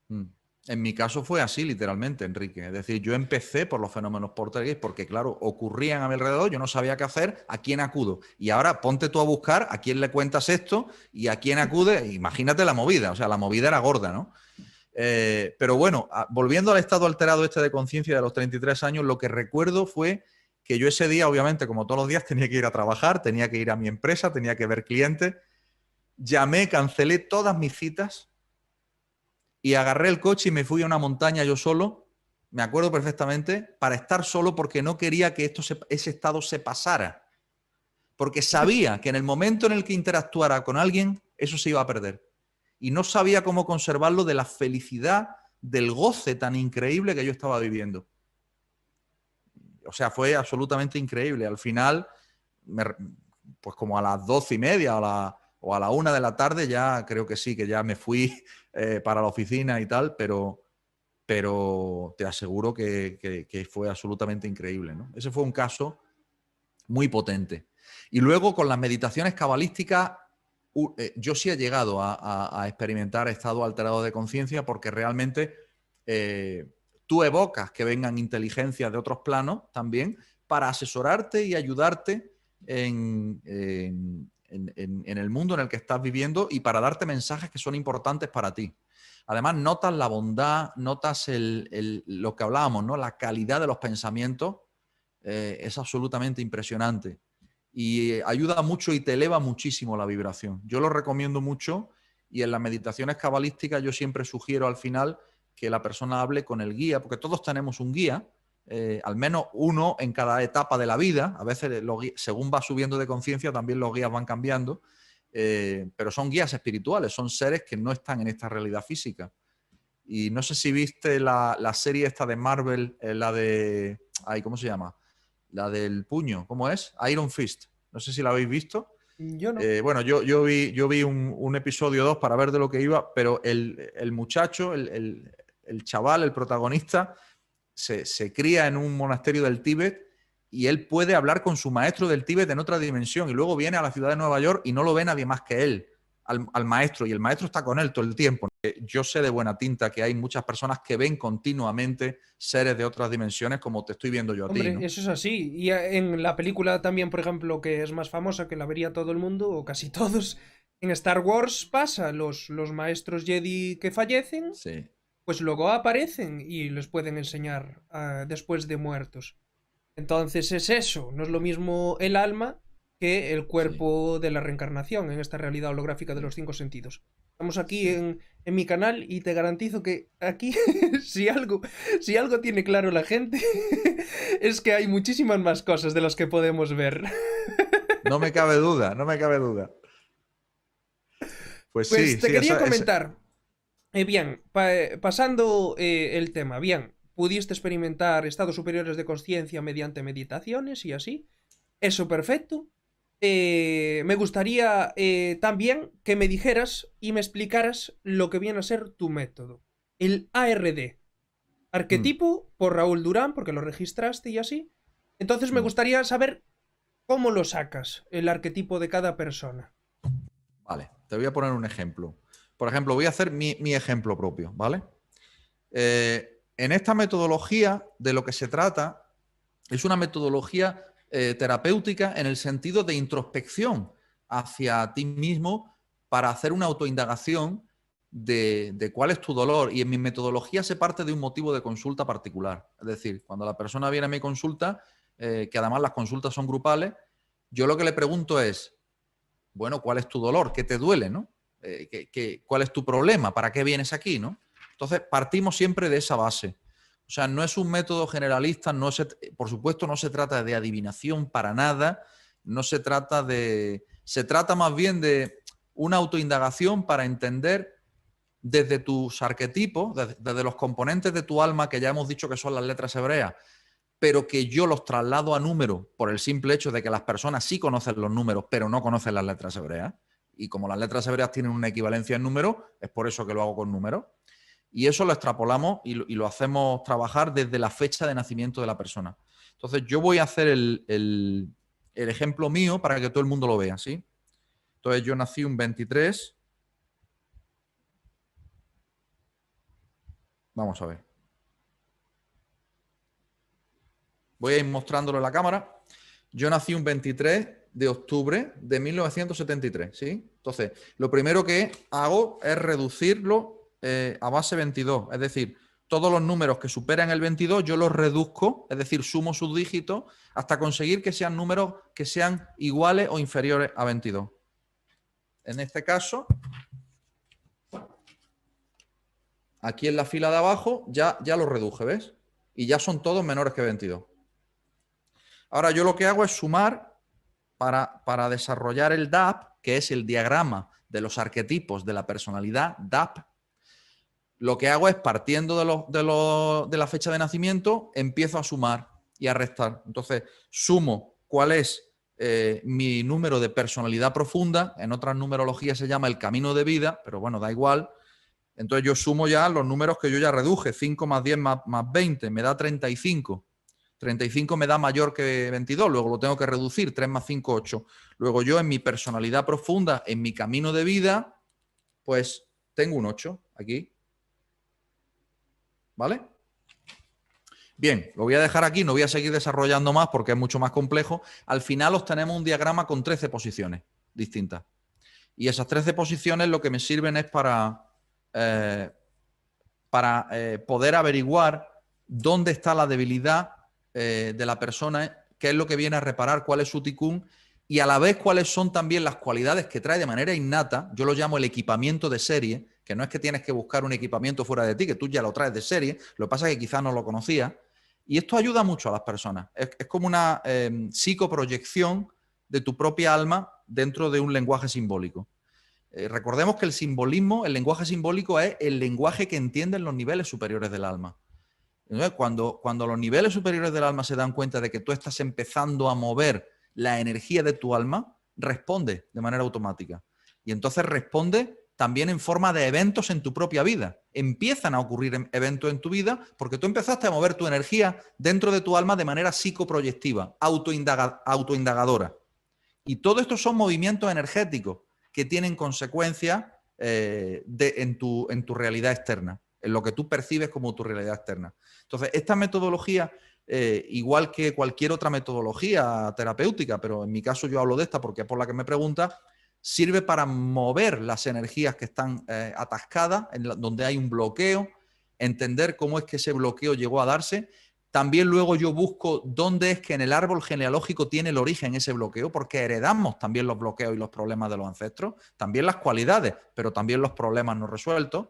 mm. En mi caso fue así, literalmente, Enrique. Es decir, yo empecé por los fenómenos poltergeist porque, claro, ocurrían a mi alrededor, yo no sabía qué hacer, a quién acudo. Y ahora ponte tú a buscar a quién le cuentas esto y a quién acude. Imagínate la movida, o sea, la movida era gorda, ¿no? Pero bueno, volviendo al estado alterado este de conciencia de los 33 años, lo que recuerdo fue que yo ese día, obviamente, como todos los días, tenía que ir a trabajar, tenía que ir a mi empresa, tenía que ver clientes. Llamé, cancelé todas mis citas y agarré el coche y me fui a una montaña yo solo, me acuerdo perfectamente, para estar solo porque no quería que ese estado se pasara. Porque sabía que en el momento en el que interactuara con alguien, eso se iba a perder. Y no sabía cómo conservarlo de la felicidad, del goce tan increíble que yo estaba viviendo. O sea, fue absolutamente increíble. Al final, pues como a las 12:30 o a la 1 de la tarde, ya creo que sí, que ya me fui para la oficina y tal, pero te aseguro que fue absolutamente increíble, ¿no? Ese fue un caso muy potente. Y luego con las meditaciones cabalísticas, yo sí he llegado a experimentar estado alterado de conciencia porque realmente tú evocas que vengan inteligencias de otros planos también para asesorarte y ayudarte en el mundo en el que estás viviendo y para darte mensajes que son importantes para ti. Además, notas la bondad, notas lo que hablábamos, ¿no? La calidad de los pensamientos es absolutamente impresionante y ayuda mucho y te eleva muchísimo la vibración. Yo lo recomiendo mucho y en las meditaciones cabalísticas yo siempre sugiero al final que la persona hable con el guía, porque todos tenemos un guía, al menos uno en cada etapa de la vida. A veces, según va subiendo de conciencia, también los guías van cambiando, pero son guías espirituales, son seres que no están en esta realidad física. Y no sé si viste la serie esta de Marvel, la de... Ay, ¿cómo se llama? La del puño, ¿cómo es? Iron Fist. No sé si la habéis visto. Yo no. Bueno, yo vi un episodio 2 para ver de lo que iba, pero el muchacho, el chaval, el protagonista, se cría en un monasterio del Tíbet y él puede hablar con su maestro del Tíbet en otra dimensión y luego viene a la ciudad de Nueva York y no lo ve nadie más que él, al maestro, y el maestro está con él todo el tiempo. Yo sé de buena tinta que hay muchas personas que ven continuamente seres de otras dimensiones como te estoy viendo yo a ti, Hombre, ¿no? eso es así. Y en la película también, por ejemplo, que es más famosa, que la vería todo el mundo, o casi todos, en Star Wars pasa, los maestros Jedi que fallecen, Sí. pues luego aparecen y les pueden enseñar después de muertos. Entonces es eso, no es lo mismo el alma que el Sí. cuerpo de la reencarnación en esta realidad holográfica de los cinco sentidos. Estamos aquí Sí. en mi canal y te garantizo que aquí, si algo tiene claro la gente, es que hay muchísimas más cosas de las que podemos ver. No me cabe duda, no me cabe duda. Pues Pues sí, te sí, quería eso es. comentar, bien, pasando el tema, bien, pudiste experimentar estados superiores de conciencia mediante meditaciones y así. Eso, perfecto. Me gustaría también que me dijeras y me explicaras lo que viene a ser tu método. El ARD. Mm, Arquetipo por Raúl Durán, porque lo registraste y así. Entonces me mm. gustaría saber cómo lo sacas, el arquetipo de cada persona. Vale, te voy a poner un ejemplo. Por ejemplo, voy a hacer mi ejemplo propio, ¿vale? En esta metodología de lo que se trata es una metodología terapéutica en el sentido de introspección hacia ti mismo para hacer una autoindagación de cuál es tu dolor. Y en mi metodología se parte de un motivo de consulta particular. Es decir, cuando la persona viene a mi consulta, que además las consultas son grupales, yo lo que le pregunto es, bueno, ¿cuál es tu dolor? ¿Qué te duele, no? ¿Cuál es tu problema? ¿Para qué vienes aquí, no? Entonces, partimos siempre de esa base. O sea, no es un método generalista, por supuesto no se trata de adivinación para nada, no se trata de... Se trata más bien de una autoindagación para entender desde tus arquetipos, desde los componentes de tu alma, que ya hemos dicho que son las letras hebreas, pero que yo los traslado a números por el simple hecho de que las personas sí conocen los números, pero no conocen las letras hebreas. Y como las letras hebreas tienen una equivalencia en números, es por eso que lo hago con números. Y eso lo extrapolamos y lo hacemos trabajar desde la fecha de nacimiento de la persona. Entonces, yo voy a hacer el ejemplo mío para que todo el mundo lo vea, ¿sí? Entonces, yo nací un 23. Vamos a ver. Voy a ir mostrándolo en la cámara. Yo nací un 23 de octubre de 1973, ¿sí? Entonces, lo primero que hago es reducirlo a base 22. Es decir, todos los números que superan el 22 yo los reduzco, es decir, sumo sus dígitos hasta conseguir que sean números que sean iguales o inferiores a 22. En este caso, aquí en la fila de abajo ya los reduje, ¿ves? Y ya son todos menores que 22. Ahora yo lo que hago es sumar para desarrollar el DAP, que es el diagrama de los arquetipos de la personalidad DAP. Lo que hago es, partiendo de la fecha de nacimiento, empiezo a sumar y a restar. Entonces, sumo cuál es mi número de personalidad profunda. En otras numerologías se llama el camino de vida, pero bueno, da igual. Entonces yo sumo ya los números que yo ya reduje. 5 más 10 más 20 me da 35. 35 me da mayor que 22, luego lo tengo que reducir, 3 más 5, 8. Luego yo en mi personalidad profunda, en mi camino de vida, pues tengo un 8 aquí. ¿Vale? Bien, lo voy a dejar aquí, no voy a seguir desarrollando más porque es mucho más complejo. Al final obtenemos un diagrama con 13 posiciones distintas. Y esas 13 posiciones lo que me sirven es para poder averiguar dónde está la debilidad de la persona, qué es lo que viene a reparar, cuál es su ticún y a la vez cuáles son también las cualidades que trae de manera innata. Yo lo llamo el equipamiento de serie, que no es que tienes que buscar un equipamiento fuera de ti, que tú ya lo traes de serie, lo que pasa es que quizás no lo conocías. Y esto ayuda mucho a las personas. Es como una psicoproyección de tu propia alma dentro de un lenguaje simbólico. Recordemos que el simbolismo, el lenguaje simbólico es el lenguaje que entienden los niveles superiores del alma. Entonces, cuando los niveles superiores del alma se dan cuenta de que tú estás empezando a mover la energía de tu alma, responde de manera automática. Y entonces responde también en forma de eventos en tu propia vida. Empiezan a ocurrir eventos en tu vida porque tú empezaste a mover tu energía dentro de tu alma de manera psicoproyectiva, autoindagadora. Y todo esto son movimientos energéticos que tienen consecuencias en tu realidad externa, en lo que tú percibes como tu realidad externa. Entonces, esta metodología, igual que cualquier otra metodología terapéutica, pero en mi caso yo hablo de esta porque es por la que me preguntas, sirve para mover las energías que están atascadas, donde hay un bloqueo, entender cómo es que ese bloqueo llegó a darse. También luego yo busco dónde es que en el árbol genealógico tiene el origen ese bloqueo, porque heredamos también los bloqueos y los problemas de los ancestros, también las cualidades, pero también los problemas no resueltos.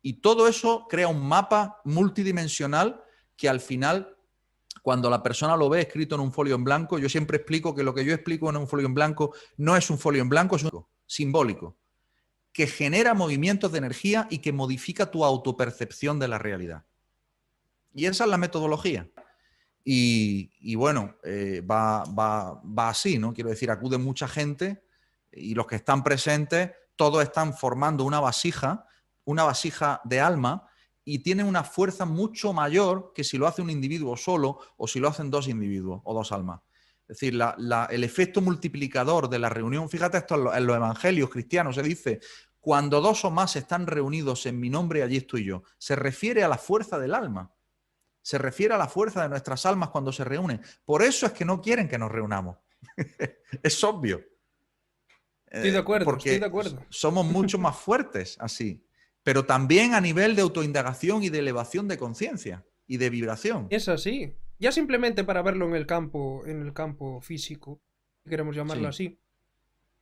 Y todo eso crea un mapa multidimensional que al final, cuando la persona lo ve escrito en un folio en blanco, yo siempre explico que lo que yo explico en un folio en blanco no es un folio en blanco, es un simbólico, que genera movimientos de energía y que modifica tu autopercepción de la realidad. Y esa es la metodología. Y bueno, va así, ¿no? Quiero decir, acude mucha gente y los que están presentes, todos están formando una vasija de alma y tienen una fuerza mucho mayor que si lo hace un individuo solo o si lo hacen dos individuos o dos almas. Es decir, el efecto multiplicador de la reunión, fíjate esto en los evangelios cristianos, se dice, cuando dos o más están reunidos en mi nombre, allí estoy yo. Se refiere a la fuerza del alma. Se refiere a la fuerza de nuestras almas cuando se reúnen. Por eso es que no quieren que nos reunamos. Es obvio. Estoy de acuerdo, Porque estoy de acuerdo. somos mucho más fuertes así. pero también a nivel de autoindagación y de elevación de conciencia y de vibración. Es así. Ya simplemente para verlo en el campo físico, si queremos llamarlo Sí.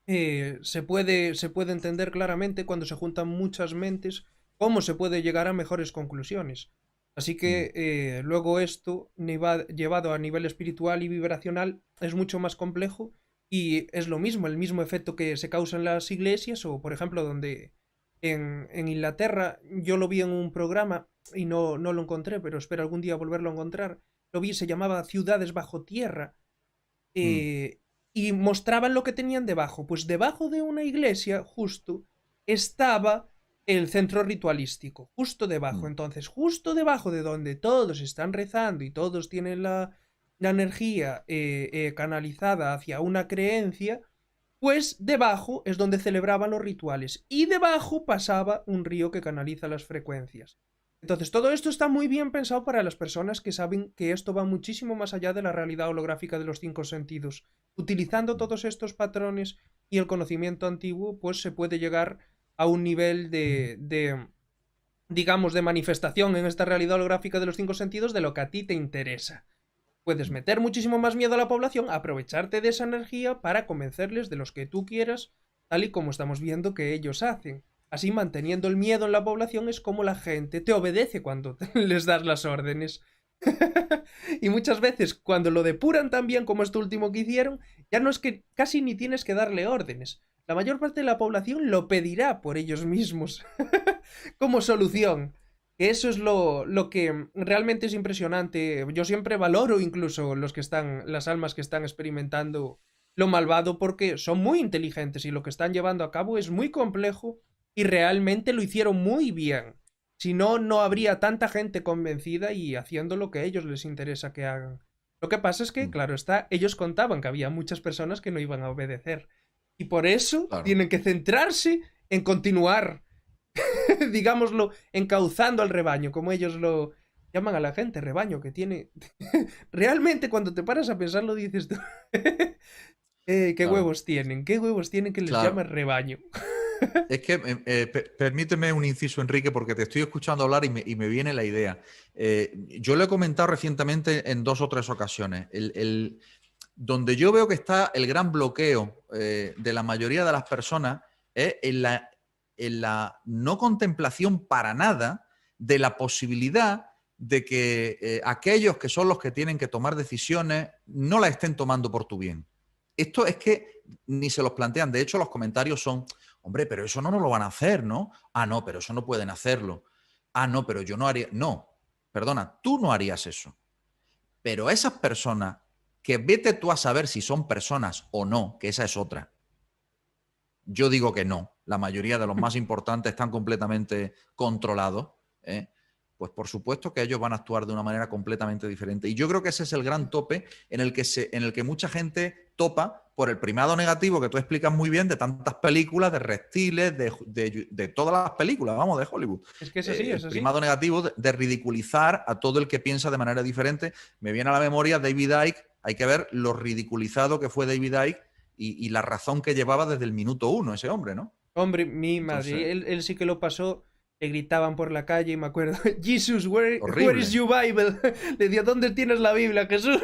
así, se puede entender claramente cuando se juntan muchas mentes cómo se puede llegar a mejores conclusiones. Así Mm, que luego esto, llevado a nivel espiritual y vibracional, es mucho más complejo y es lo mismo, el mismo efecto que se causa en las iglesias o, por ejemplo, donde en Inglaterra yo lo vi en un programa y no lo encontré, pero espero algún día volverlo a encontrar. Lo vi, se llamaba Ciudades bajo tierra mm, eh, y mostraban lo que tenían debajo. Pues debajo de una iglesia, justo, estaba el centro ritualístico, justo debajo. mm. Entonces, justo debajo de donde todos están rezando y todos tienen la energía canalizada hacia una creencia, pues debajo es donde celebraban los rituales y debajo pasaba un río que canaliza las frecuencias. Entonces, todo esto está muy bien pensado para las personas que saben que esto va muchísimo más allá de la realidad holográfica de los cinco sentidos. Utilizando todos estos patrones y el conocimiento antiguo, pues se puede llegar a un nivel digamos, de manifestación en esta realidad holográfica de los cinco sentidos de lo que a ti te interesa. Puedes meter muchísimo más miedo a la población, aprovecharte de esa energía para convencerles de los que tú quieras, tal y como estamos viendo que ellos hacen. Así, manteniendo el miedo en la población es como la gente te obedece cuando les das las órdenes. Y muchas veces, cuando lo depuran tan bien como esto último que hicieron, ya no es que casi ni tienes que darle órdenes. La mayor parte de la población lo pedirá por ellos mismos como solución. Eso es lo que realmente es impresionante. Yo siempre valoro incluso las almas que están experimentando lo malvado porque son muy inteligentes y lo que están llevando a cabo es muy complejo y realmente lo hicieron muy bien. Si no, no habría tanta gente convencida y haciendo lo que a ellos les interesa que hagan. Lo que pasa es que, Mm. claro está, ellos contaban que había muchas personas que no iban a obedecer. Y por eso Claro. tienen que centrarse en continuar digámoslo, encauzando al rebaño, como ellos lo llaman a la gente, rebaño, que tiene... Realmente cuando te paras a pensarlo dices tú, Claro. qué huevos tienen que les Claro. llaman rebaño. Es que permíteme un inciso, Enrique, porque te estoy escuchando hablar y me viene la idea. Yo lo he comentado recientemente en 2 o 3 ocasiones. Donde yo veo que está el gran bloqueo de la mayoría de las personas es en la no contemplación para nada de la posibilidad de que aquellos que son los que tienen que tomar decisiones no la estén tomando por tu bien. Esto es que ni se los plantean. De hecho, los comentarios son, hombre, pero eso no nos lo van a hacer, ¿no? Ah, no, pero eso no pueden hacerlo. Ah, no, pero yo no haría. No, perdona, tú no harías eso. Pero esas personas, que vete tú a saber si son personas o no, que esa es otra. Yo digo que no. La mayoría de los más importantes están completamente controlados. ¿Eh? Pues por supuesto que ellos van a actuar de una manera completamente diferente. Y yo creo que ese es el gran tope en el que mucha gente topa por el primado negativo que tú explicas muy bien de tantas películas, de reptiles, de todas las películas, vamos, de Hollywood. Es que es así, es El así. primado negativo de ridiculizar a todo el que piensa de manera diferente. Me viene a la memoria David Icke. Hay que ver lo ridiculizado que fue David Icke y la razón que llevaba desde el minuto 1 ese hombre, ¿no? Hombre, mi Entonces, madre, él sí que lo pasó, le gritaban por la calle y me acuerdo, Jesus, where is horrible. your Bible? Le decía, ¿dónde tienes la Biblia, Jesús?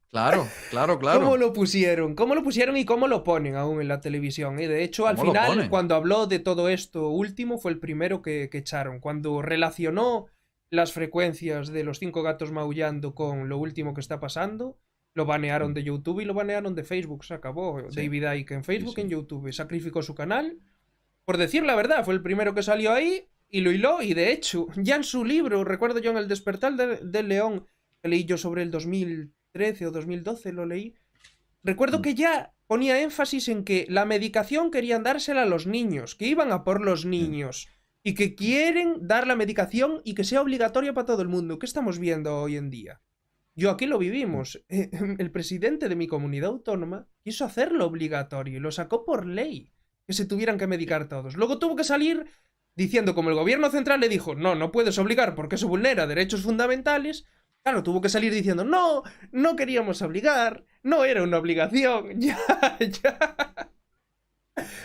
Claro, claro, ¿Cómo claro. lo pusieron? ¿Cómo lo pusieron y cómo lo ponen aún en la televisión? Y de hecho, al ¿Cómo lo final, ponen? cuando habló de todo esto último, fue el primero que echaron. Cuando relacionó las frecuencias de los 5 gatos maullando con lo último que está pasando, lo banearon Mm, de YouTube y lo banearon de Facebook. Se acabó. sí, David Icke en sí, Facebook y en sí. YouTube. Sacrificó su canal. Por decir la verdad, fue el primero que salió ahí y lo hiló. Y de hecho, ya en su libro, recuerdo yo en El Despertar del León, que leí yo sobre el 2013 o 2012, lo leí. Recuerdo Mm, que ya ponía énfasis en que la medicación querían dársela a los niños, que iban a por los sí. niños y que quieren dar la medicación y que sea obligatoria para todo el mundo. ¿Qué estamos viendo hoy en día? Yo aquí lo Mm, vivimos. El presidente de mi comunidad autónoma quiso hacerlo obligatorio y lo sacó por ley, que se tuvieran que sí. medicar todos. Luego tuvo que salir diciendo, como el gobierno central le dijo, no, no puedes obligar porque eso vulnera derechos fundamentales. Claro, tuvo que salir diciendo, no, no queríamos obligar, no era una obligación, ya, ya.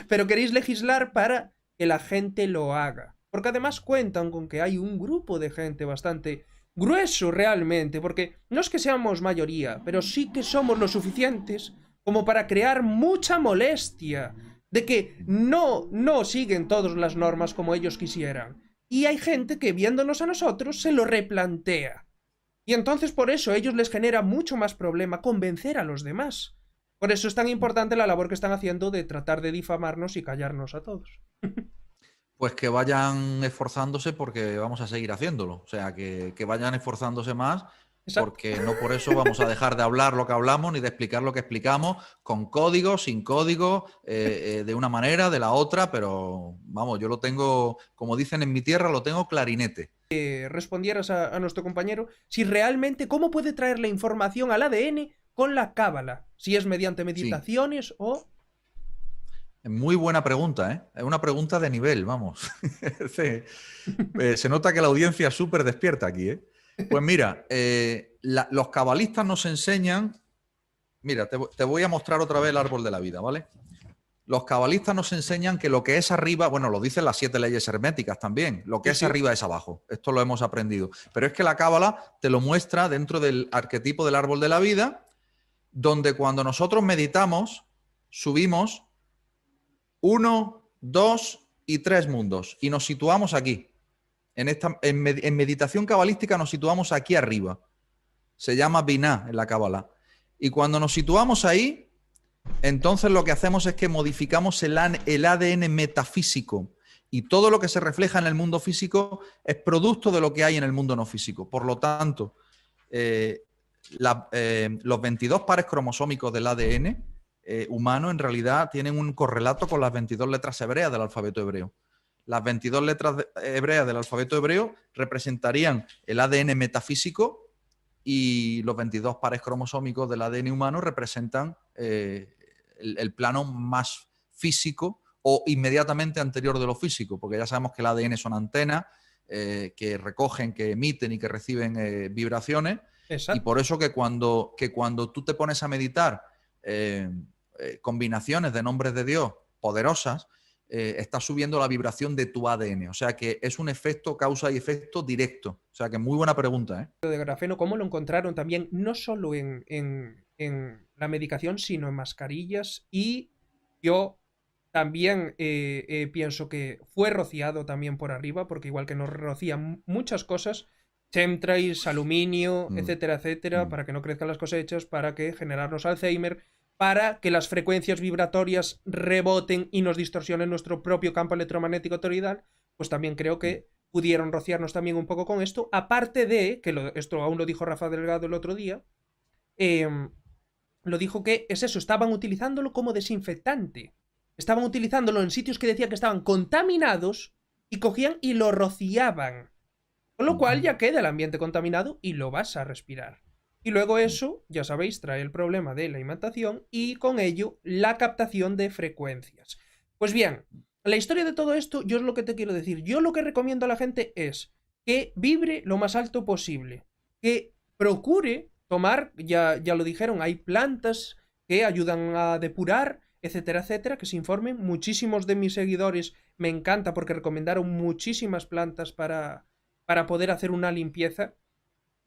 Pero queréis legislar para que la gente lo haga. Porque además cuentan con que hay un grupo de gente bastante grueso realmente, porque no es que seamos mayoría, pero sí que somos lo suficientes como para crear mucha molestia de que no siguen todas las normas como ellos quisieran. Y hay gente que viéndonos a nosotros se lo replantea. Y entonces por eso a ellos les genera mucho más problema convencer a los demás. Por eso es tan importante la labor que están haciendo de tratar de difamarnos y callarnos a todos. Pues que vayan esforzándose porque vamos a seguir haciéndolo. O sea, que vayan esforzándose más Exacto. porque no por eso vamos a dejar de hablar lo que hablamos ni de explicar lo que explicamos con código, sin código, de una manera, de la otra, pero vamos, yo lo tengo, como dicen en mi tierra, lo tengo clarinete. Respondieras a nuestro compañero si realmente cómo puede traer la información al ADN con la cábala, si es mediante Sí, meditaciones o... es muy buena pregunta, ¿eh? Es una pregunta de nivel, vamos. Sí. Se nota que la audiencia es súper despierta aquí, ¿eh? Pues mira, los cabalistas nos enseñan. Mira, te voy a mostrar otra vez el árbol de la vida, ¿vale? Los cabalistas nos enseñan que lo que es arriba, bueno, lo dicen las 7 leyes herméticas también, lo que Sí, es sí. arriba es abajo. Esto lo hemos aprendido. Pero es que la cábala te lo muestra dentro del arquetipo del árbol de la vida, donde cuando nosotros meditamos, subimos 1, 2 y 3 mundos y nos situamos aquí. En meditación cabalística nos situamos aquí arriba. Se llama Binah en la cábala. Y cuando nos situamos ahí, entonces lo que hacemos es que modificamos el ADN metafísico y todo lo que se refleja en el mundo físico es producto de lo que hay en el mundo no físico. Por lo tanto, los 22 pares cromosómicos del ADN humano en realidad tienen un correlato con las 22 letras hebreas del alfabeto hebreo. Las 22 letras hebreas del alfabeto hebreo representarían el ADN metafísico y los 22 pares cromosómicos del ADN humano representan el plano más físico o inmediatamente anterior de lo físico, porque ya sabemos que el ADN son antenas que recogen, que emiten y que reciben vibraciones, y Exacto. por eso que cuando tú te pones a meditar combinaciones de nombres de Dios poderosas, estás subiendo la vibración de tu ADN. O sea que es un efecto, causa y efecto directo. O sea que muy buena pregunta, ¿eh? De grafeno, cómo lo encontraron también, no solo en la medicación, sino en mascarillas. Y yo también pienso que fue rociado también por arriba, porque igual que nos rocían muchas cosas, chemtrails, aluminio, Mm, etcétera, etcétera, mm, para que no crezcan las cosechas, para que generarnos Alzheimer, para que las frecuencias vibratorias reboten y nos distorsionen nuestro propio campo electromagnético toroidal, pues también creo mm. que pudieron rociarnos también un poco con esto, aparte de, que esto aún lo dijo Rafa Delgado el otro día, eh, lo dijo que es eso, estaban utilizándolo como desinfectante. Estaban utilizándolo en sitios que decía que estaban contaminados y cogían y lo rociaban. Con lo Mm, cual ya queda el ambiente contaminado y lo vas a respirar. Y luego mm. eso, ya sabéis, trae el problema de la imantación y con ello la captación de frecuencias. Pues bien, la historia de todo esto, yo es lo que te quiero decir. Yo lo que recomiendo a la gente es que vibre lo más alto posible. Que procure tomar, ya lo dijeron, hay plantas que ayudan a depurar, etcétera, etcétera, que se informen. Muchísimos de mis seguidores me encanta porque recomendaron muchísimas plantas para poder hacer una limpieza.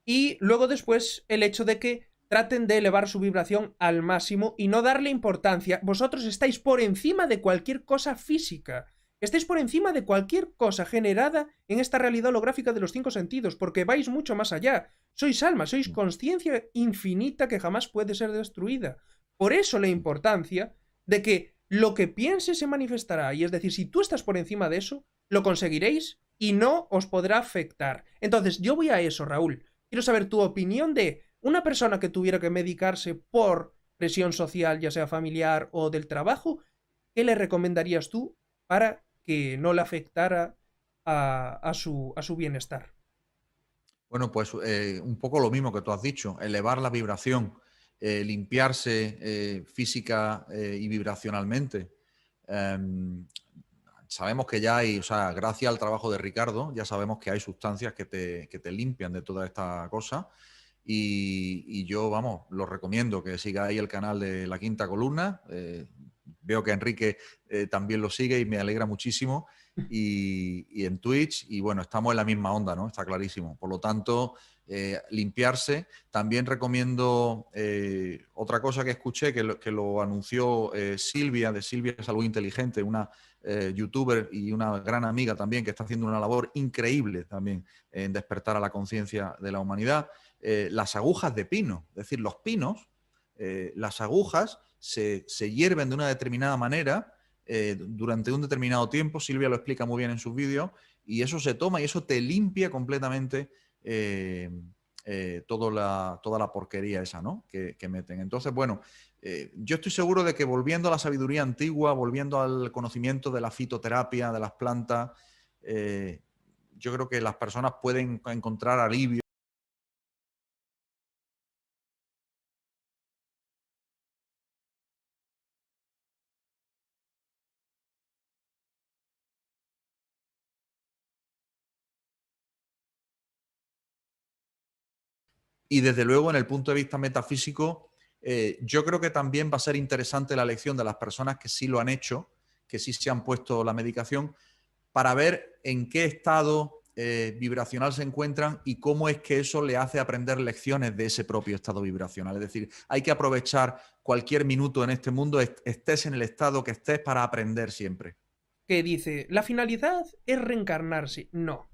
Y luego después el hecho de que traten de elevar su vibración al máximo y no darle importancia. Vosotros estáis por encima de cualquier cosa física. Estáis por encima de cualquier cosa generada en esta realidad holográfica de los 5 sentidos, porque vais mucho más allá. Sois alma, sois conciencia infinita que jamás puede ser destruida. Por eso la importancia de que lo que piense se manifestará. Y es decir, si tú estás por encima de eso, lo conseguiréis y no os podrá afectar. Entonces, yo voy a eso, Raúl. Quiero saber tu opinión de una persona que tuviera que medicarse por presión social, ya sea familiar o del trabajo. ¿Qué le recomendarías tú para que no le afectara a su bienestar? Bueno, pues un poco lo mismo que tú has dicho, elevar la vibración, limpiarse física y vibracionalmente. Em, Sabemos que ya hay, o sea, gracias al trabajo de Ricardo, ya sabemos que hay sustancias que te limpian de toda esta cosa. Y yo, vamos, lo recomiendo que sigáis el canal de La Quinta Columna. veo que Enrique también lo sigue y me alegra muchísimo. Y en Twitch, y bueno, estamos en la misma onda, ¿no? Está clarísimo. Por lo tanto, limpiarse. También recomiendo otra cosa que escuché, que lo anunció Silvia, de Silvia Salud Inteligente, una youtuber y una gran amiga también, que está haciendo una labor increíble también en despertar a la conciencia de la humanidad. Las agujas de pino, es decir, los pinos, las agujas se hierven de una determinada manera durante un determinado tiempo. Silvia lo explica muy bien en sus vídeos, y eso se toma y eso te limpia completamente toda la porquería esa, ¿no? que meten. Entonces, bueno, yo estoy seguro de que volviendo a la sabiduría antigua, volviendo al conocimiento de la fitoterapia, de las plantas, yo creo que las personas pueden encontrar alivio. Y desde luego, en el punto de vista metafísico, yo creo que también va a ser interesante la elección de las personas que sí lo han hecho, que sí se han puesto la medicación, para ver en qué estado vibracional se encuentran y cómo es que eso le hace aprender lecciones de ese propio estado vibracional. Es decir, hay que aprovechar cualquier minuto en este mundo, estés en el estado que estés, para aprender siempre. Que dice, la finalidad es reencarnarse. No.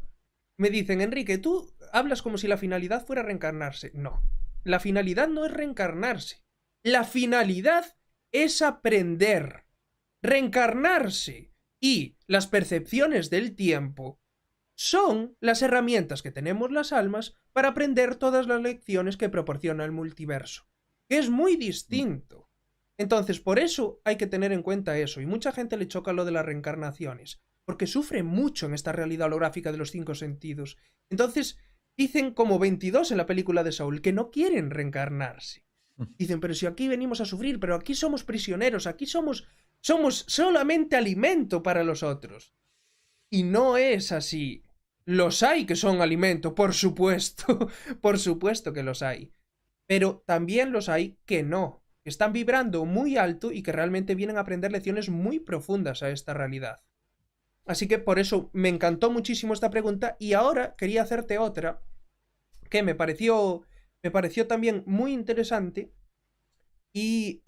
Me dicen, Enrique, tú hablas como si la finalidad fuera reencarnarse. No. La finalidad no es reencarnarse. La finalidad es aprender. Reencarnarse y las percepciones del tiempo son las herramientas que tenemos las almas para aprender todas las lecciones que proporciona el multiverso, que es muy distinto. Entonces, por eso hay que tener en cuenta eso, y mucha gente le choca lo de las reencarnaciones, porque sufre mucho en esta realidad holográfica de los 5 sentidos. Entonces, dicen como 22 en la película de Saul, que no quieren reencarnarse. Dicen, pero si aquí venimos a sufrir, pero aquí somos prisioneros, aquí somos solamente alimento para los otros. Y no es así. Los hay que son alimento, por supuesto, por supuesto que los hay. Pero también los hay que no, que están vibrando muy alto y que realmente vienen a aprender lecciones muy profundas a esta realidad. Así que por eso me encantó muchísimo esta pregunta, y ahora quería hacerte otra que me pareció también muy interesante y...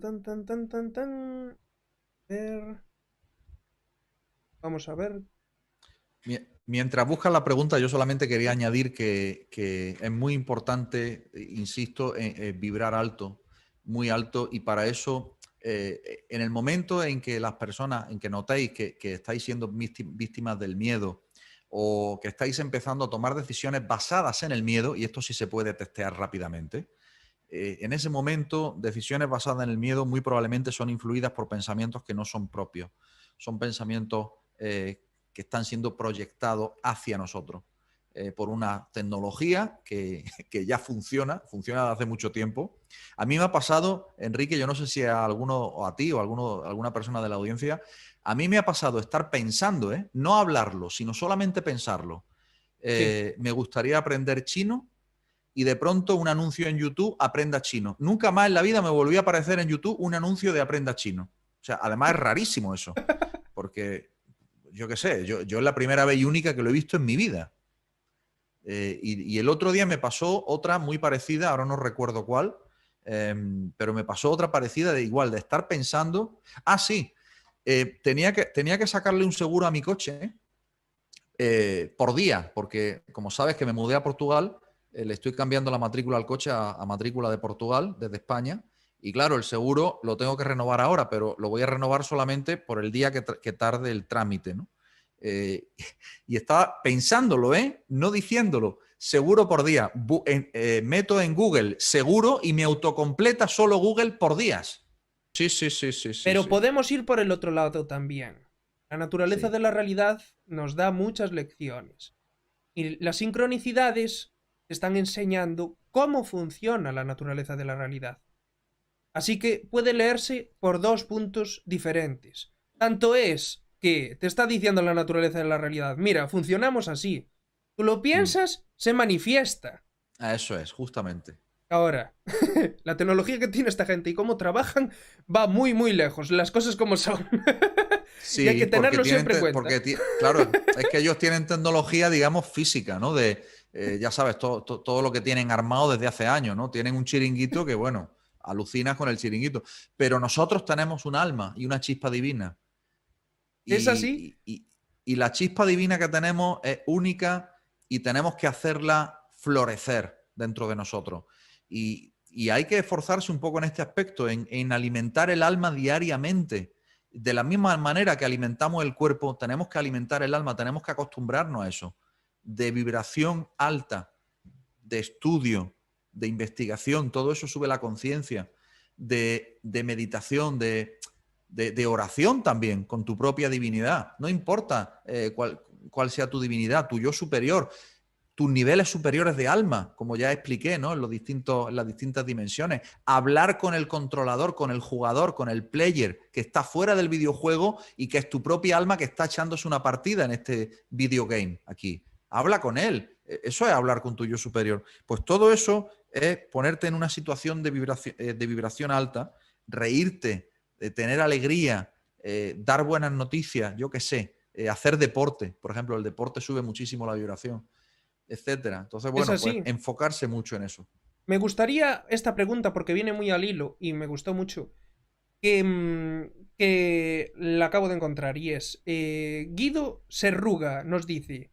Tan, tan, tan, tan, tan. Ver. Vamos a ver. Mientras buscas la pregunta, yo solamente quería añadir que es muy importante, insisto, en vibrar alto, muy alto, y para eso, en el momento en que las personas, en que notéis que estáis siendo víctimas del miedo, o que estáis empezando a tomar decisiones basadas en el miedo, y esto sí se puede testear rápidamente, en ese momento, decisiones basadas en el miedo muy probablemente son influidas por pensamientos que no son propios, son pensamientos que están siendo proyectados hacia nosotros por una tecnología que ya funciona desde hace mucho tiempo. A mí me ha pasado, Enrique, yo no sé si a alguno, o a ti, o a alguna persona de la audiencia, a mí me ha pasado estar pensando, no hablarlo, sino solamente pensarlo. Sí. Me gustaría aprender chino, y de pronto un anuncio en YouTube, aprenda chino. Nunca más en la vida me volvió a aparecer en YouTube un anuncio de aprenda chino. O sea, además es rarísimo eso, porque yo qué sé, yo es la primera vez y única que lo he visto en mi vida. Y el otro día me pasó otra muy parecida, ahora no recuerdo cuál, pero me pasó otra parecida de igual, de estar pensando, sí, tenía que sacarle un seguro a mi coche por día, porque como sabes que me mudé a Portugal, le estoy cambiando la matrícula al coche a matrícula de Portugal desde España, y claro, el seguro lo tengo que renovar ahora, pero lo voy a renovar solamente por el día que tarde el trámite, ¿no? Y estaba pensándolo, no diciéndolo, seguro por día. Meto en Google seguro y me autocompleta solo Google por días. Sí, sí, sí, sí, sí, Pero sí. podemos ir por el otro lado también. La naturaleza Sí. de la realidad nos da muchas lecciones. Y las sincronicidades te están enseñando cómo funciona la naturaleza de la realidad. Así que puede leerse por dos puntos diferentes. Tanto es que te está diciendo la naturaleza de la realidad, mira, funcionamos así. Tú lo Mm. piensas, se manifiesta. Eso es, justamente. Ahora, la tecnología que tiene esta gente y cómo trabajan va muy, muy lejos. Las cosas como son. Y hay que Sí, porque tenerlo siempre en cuenta. claro, es que ellos tienen tecnología, digamos, física, ¿no? Ya sabes, todo lo que tienen armado desde hace años, ¿no? Tienen un chiringuito que, bueno, alucinas con el chiringuito. Pero nosotros tenemos un alma y una chispa divina. ¿Es así? Y la chispa divina que tenemos es única y tenemos que hacerla florecer dentro de nosotros. Y hay que esforzarse un poco en este aspecto, en alimentar el alma diariamente. De la misma manera que alimentamos el cuerpo, tenemos que alimentar el alma, tenemos que acostumbrarnos a eso. De vibración alta, de estudio, de investigación, todo eso sube la conciencia, de meditación, de oración también con tu propia divinidad. No importa cuál sea tu divinidad, tu yo superior, tus niveles superiores de alma, como ya expliqué, ¿no? En las distintas dimensiones. Hablar con el controlador, con el jugador, con el player que está fuera del videojuego y que es tu propia alma que está echándose una partida en este videogame aquí. Habla con él. Eso es hablar con tu yo superior. Pues todo eso es ponerte en una situación de vibración alta, reírte, tener alegría, dar buenas noticias, yo qué sé, hacer deporte. Por ejemplo, el deporte sube muchísimo la vibración, etcétera. Entonces, Es bueno, pues así. enfocarse mucho en eso. Me gustaría esta pregunta porque viene muy al hilo y me gustó mucho. Que la acabo de encontrar y es Guido Serruga nos dice: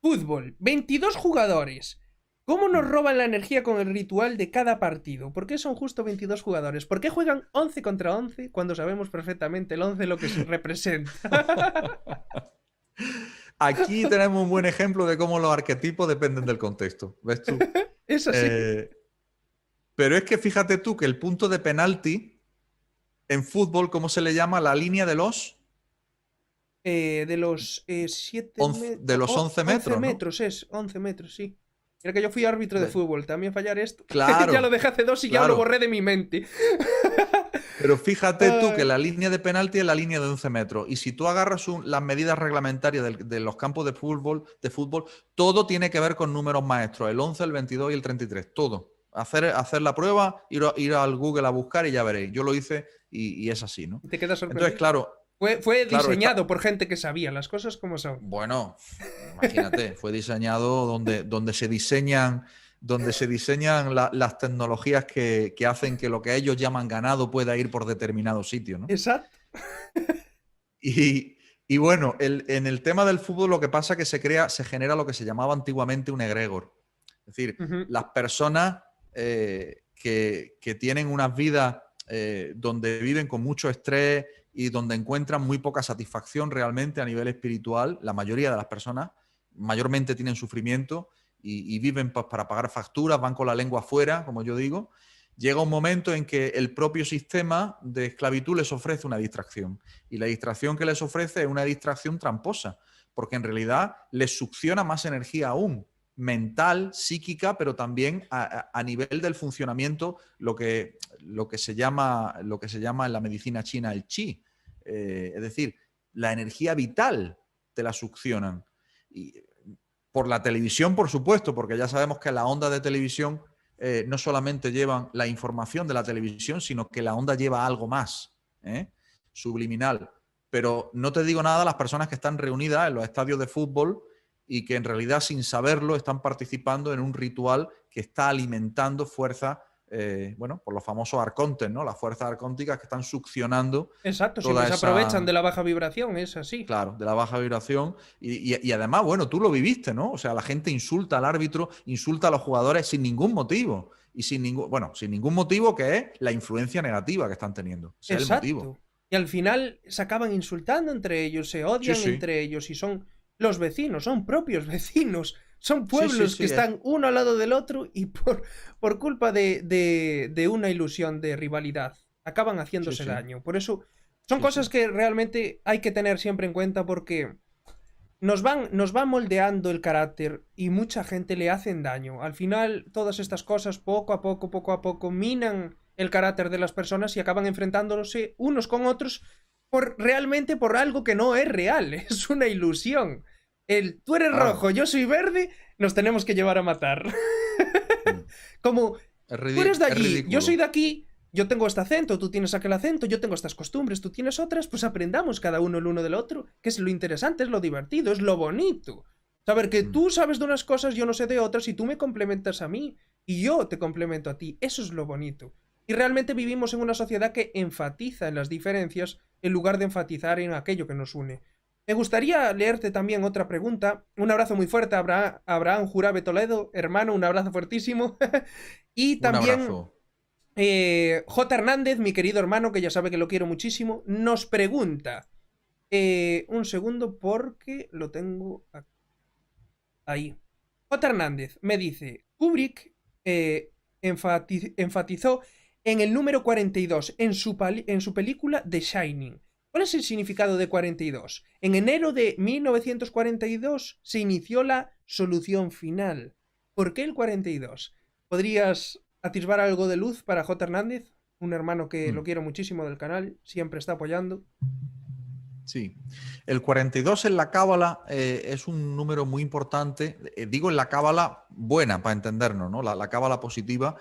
fútbol, 22 jugadores. ¿Cómo nos roban la energía con el ritual de cada partido? ¿Por qué son justo 22 jugadores? ¿Por qué juegan 11 contra 11 cuando sabemos perfectamente el 11 lo que representa? Aquí tenemos un buen ejemplo de cómo los arquetipos dependen del contexto. ¿Ves tú? Es así. Eh, pero es que fíjate tú que el punto de penalti en fútbol, ¿cómo se le llama? La línea De los 7 de metros. los 11 11 metros, ¿no? metros es, 11 metros, sí. Mira que yo fui árbitro de De- fútbol, también fallar esto. Ya lo claro, dejé hace 2 y ya lo claro. borré de mi mente. Pero fíjate tú que Ay, la línea de penalti es la línea de 11 metros. Y si tú agarras las medidas reglamentarias de los campos de fútbol, todo tiene que ver con números maestros. El 11, el 22 y el 33. Todo. Hacer la prueba, ir al Google a buscar y ya veréis. Yo lo hice y es así, ¿no? te quedas Entonces, sorprendido. claro, Fue claro, diseñado por gente que sabía las cosas como son. bueno, imagínate, fue diseñado donde se diseñan las tecnologías que hacen que lo que ellos llaman ganado pueda ir por determinado sitio, ¿no? Exacto. Y bueno, en el tema del fútbol lo que pasa es que se genera lo que se llamaba antiguamente un egregor. Es decir, Ujú. las personas que tienen unas vidas donde viven con mucho estrés y donde encuentran muy poca satisfacción realmente a nivel espiritual, la mayoría de las personas mayormente tienen sufrimiento y viven pues, para pagar facturas, van con la lengua afuera, como yo digo. Llega un momento en que el propio sistema de esclavitud les ofrece una distracción. Y la distracción que les ofrece es una distracción tramposa, porque en realidad les succiona más energía aún, mental, psíquica, pero también a nivel del funcionamiento, lo que se llama en la medicina china el chi. Es decir, la energía vital te la succionan. Y por la televisión, por supuesto, porque ya sabemos que las ondas de televisión no solamente llevan la información de la televisión, sino que la onda lleva algo más, subliminal. Pero no te digo nada a las personas que están reunidas en los estadios de fútbol y que en realidad sin saberlo están participando en un ritual que está alimentando fuerzas, bueno, por los famosos arcontes, ¿no? Las fuerzas arcónticas que están succionando Exacto, siempre toda se aprovechan de esa, la baja vibración, es así. claro, de la baja vibración. Y además, bueno, tú lo viviste, ¿no? O sea, la gente insulta al árbitro, insulta a los jugadores sin ningún motivo. Y sin ningún motivo que es la influencia negativa que están teniendo. Ese es el motivo. Exacto. Y al final se acaban insultando entre ellos, se Sí, odian sí. entre ellos y son los vecinos, son propios vecinos, son Sí, sí, pueblos que sí. están uno al lado del otro y por culpa de una ilusión de rivalidad acaban Sí, haciéndose sí. daño. Por eso son Sí, cosas sí. que realmente hay que tener siempre en cuenta porque nos van moldeando el carácter y mucha gente le hacen daño. Al final, todas estas cosas, poco a poco, minan el carácter de las personas y acaban enfrentándose unos con otros realmente por algo que no es real, es una ilusión. El tú eres Claro. rojo, yo soy verde, nos tenemos que llevar a matar. Mm. Como Tú eres de Es allí, yo soy ridículo. de aquí, yo tengo este acento, tú tienes aquel acento, yo tengo estas costumbres, tú tienes otras, pues aprendamos cada uno el uno del otro, que es lo interesante, es lo divertido, es lo bonito. Saber que Mm. tú sabes de unas cosas, yo no sé de otras, y tú me complementas a mí, y yo te complemento a ti. Eso es lo bonito. Y realmente vivimos en una sociedad que enfatiza en las diferencias en lugar de enfatizar en aquello que nos une. Me gustaría leerte también otra pregunta. Un abrazo muy fuerte a Abraham Jurabe Toledo, hermano, un abrazo fuertísimo. Y Un también abrazo. J. Hernández, mi querido hermano, que ya sabe que lo quiero muchísimo, nos pregunta. Un segundo porque lo tengo ahí. J. Hernández me dice, Kubrick enfatizó en el número 42 en su película The Shining. ¿Cuál es el significado de 42? En enero de 1942 se inició la solución final. ¿Por qué el 42? ¿Podrías atisbar algo de luz para J. Hernández? Un hermano que lo Mm. quiero muchísimo del canal, siempre está apoyando. Sí. El 42 en la cábala es un número muy importante. Digo en la cábala buena, para entendernos, ¿no? La cábala positiva,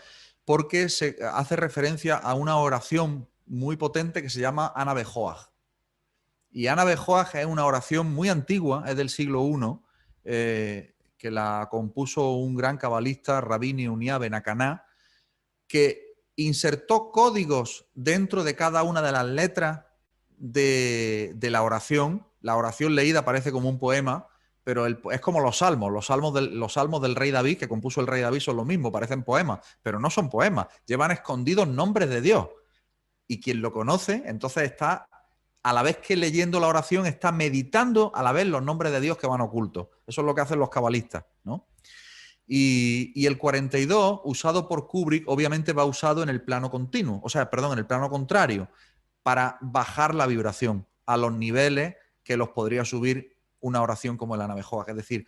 porque se hace referencia a una oración muy potente que se llama Ana Bejoach. Y Ana Bejoach es una oración muy antigua, es del siglo I, que la compuso un gran cabalista, Rabini Unia Ben Akaná, que insertó códigos dentro de cada una de las letras de la oración. La oración leída parece como un poema, pero es como los salmos. Los salmos del rey David, que compuso el rey David, son lo mismo, parecen poemas, pero no son poemas. Llevan escondidos nombres de Dios. Y quien lo conoce, entonces está, a la vez que leyendo la oración, está meditando a la vez los nombres de Dios que van ocultos. Eso es lo que hacen los cabalistas, ¿no? Y el 42, usado por Kubrick, obviamente va usado en el plano continuo, o sea, perdón, en el plano contrario, para bajar la vibración a los niveles que los podría subir una oración como el Ana Bejoach. Es decir,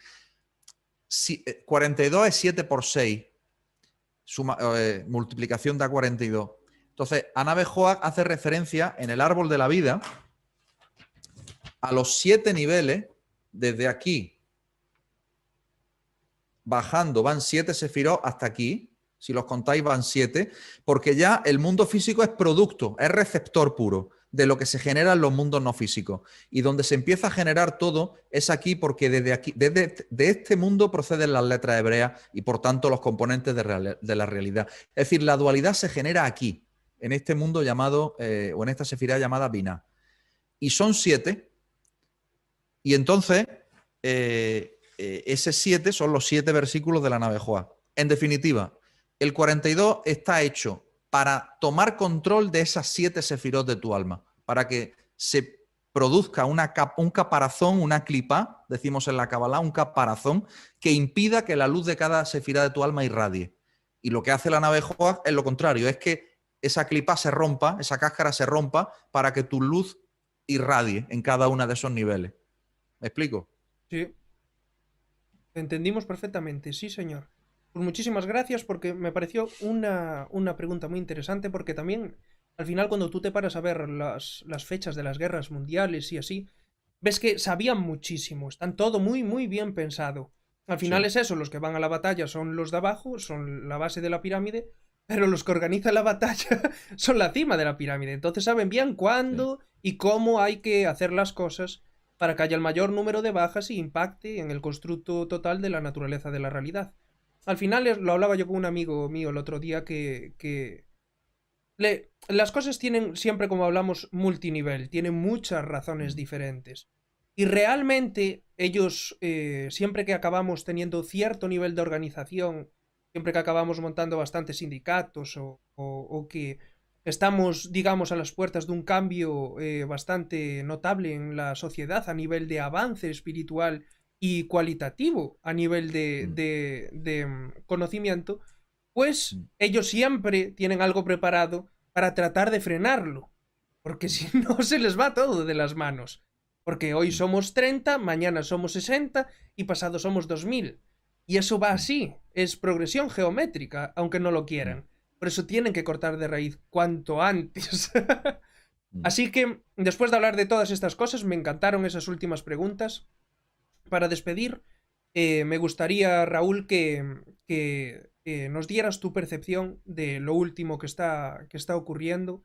42 es 7 por 6, multiplicación da 42. Entonces, Ana Bejoach hace referencia en el árbol de la vida a los 7 niveles, desde aquí bajando, van 7 sefirot hasta aquí. Si los contáis, van 7, porque ya el mundo físico es producto, es receptor puro de lo que se genera en los mundos no físicos. Y donde se empieza a generar todo es aquí, porque desde aquí, de este mundo proceden las letras hebreas y por tanto los componentes de la realidad. Es decir, la dualidad se genera aquí, en este mundo llamado, o en esta sefirá llamada Binah. Y son 7, y entonces ese 7 son los 7 versículos de la Nave Joá. En definitiva, el 42 está hecho para tomar control de esas 7 sefirot de tu alma, para que se produzca un caparazón, una clipa, decimos en la Kabbalah, un caparazón que impida que la luz de cada sefirá de tu alma irradie. Y lo que hace la Nave Joá es lo contrario, es que esa clipa se rompa, esa cáscara se rompa para que tu luz irradie en cada uno de esos niveles. ¿Me explico? Sí, entendimos perfectamente, sí, señor. Pues muchísimas gracias porque me pareció una pregunta muy interesante porque también al final cuando tú te paras a ver las fechas de las guerras mundiales y así, ves que sabían muchísimo, están todo muy, muy bien pensado. Al final Sí. es eso, los que van a la batalla son los de abajo, son la base de la pirámide, pero los que organizan la batalla son la cima de la pirámide. Entonces saben bien Sí. cuándo y cómo hay que hacer las cosas para que haya el mayor número de bajas y impacte en el constructo total de la naturaleza de la realidad. Al final lo hablaba yo con un amigo mío el otro día que las cosas tienen siempre, como hablamos, multinivel, tienen muchas razones Mm. diferentes. Y realmente ellos, siempre que acabamos teniendo cierto nivel de organización, siempre que acabamos montando bastantes sindicatos o que estamos, digamos, a las puertas de un cambio bastante notable en la sociedad a nivel de avance espiritual y cualitativo a nivel Mm. de conocimiento, pues Mm. ellos siempre tienen algo preparado para tratar de frenarlo, porque Mm. si no se les va todo de las manos. Porque hoy Mm. somos 30, mañana somos 60 y pasado somos 2000. Y eso va Mm. así, es progresión geométrica, aunque no lo Mm. quieran. Por eso tienen que cortar de raíz cuanto antes. Mm. Así que, después de hablar de todas estas cosas, me encantaron esas últimas preguntas. Para despedir, me gustaría, Raúl, que nos dieras tu percepción de lo último que está ocurriendo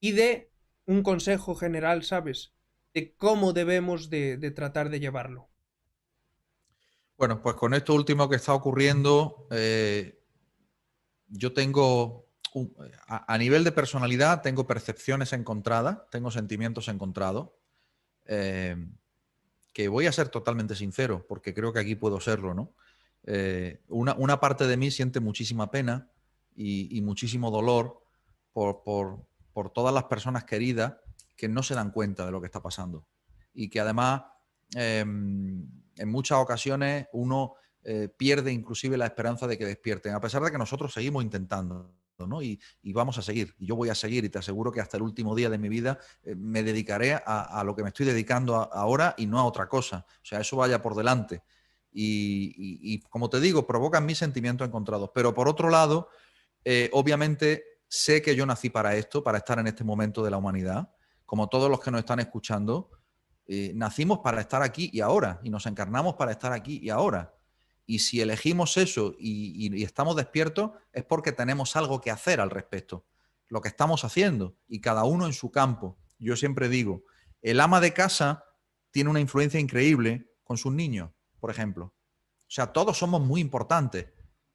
y de un consejo general, ¿sabes? De cómo debemos de tratar de llevarlo. Bueno, pues con esto último que está ocurriendo, yo tengo, a nivel de personalidad, tengo percepciones encontradas, tengo sentimientos encontrados, eh, que voy a ser totalmente sincero, porque creo que aquí puedo serlo, ¿no? Una parte de mí siente muchísima pena y muchísimo dolor por, por, por todas las personas queridas que no se dan cuenta de lo que está pasando. Y que además, en muchas ocasiones, uno pierde inclusive la esperanza de que despierten, a pesar de que nosotros seguimos intentando, ¿no? Y vamos a seguir, y yo voy a seguir, y te aseguro que hasta el último día de mi vida me dedicaré a lo que me estoy dedicando ahora y no a otra cosa. O sea, eso vaya por delante. Y como te digo, provocan mis sentimientos encontrados. Pero por otro lado, obviamente sé que yo nací para esto, para estar en este momento de la humanidad. Como todos los que nos están escuchando, nacimos para estar aquí y ahora, y nos encarnamos para estar aquí y ahora. Y si elegimos eso y estamos despiertos, es porque tenemos algo que hacer al respecto. Lo que estamos haciendo, y cada uno en su campo. Yo siempre digo, el ama de casa tiene una influencia increíble con sus niños, por ejemplo. O sea, todos somos muy importantes,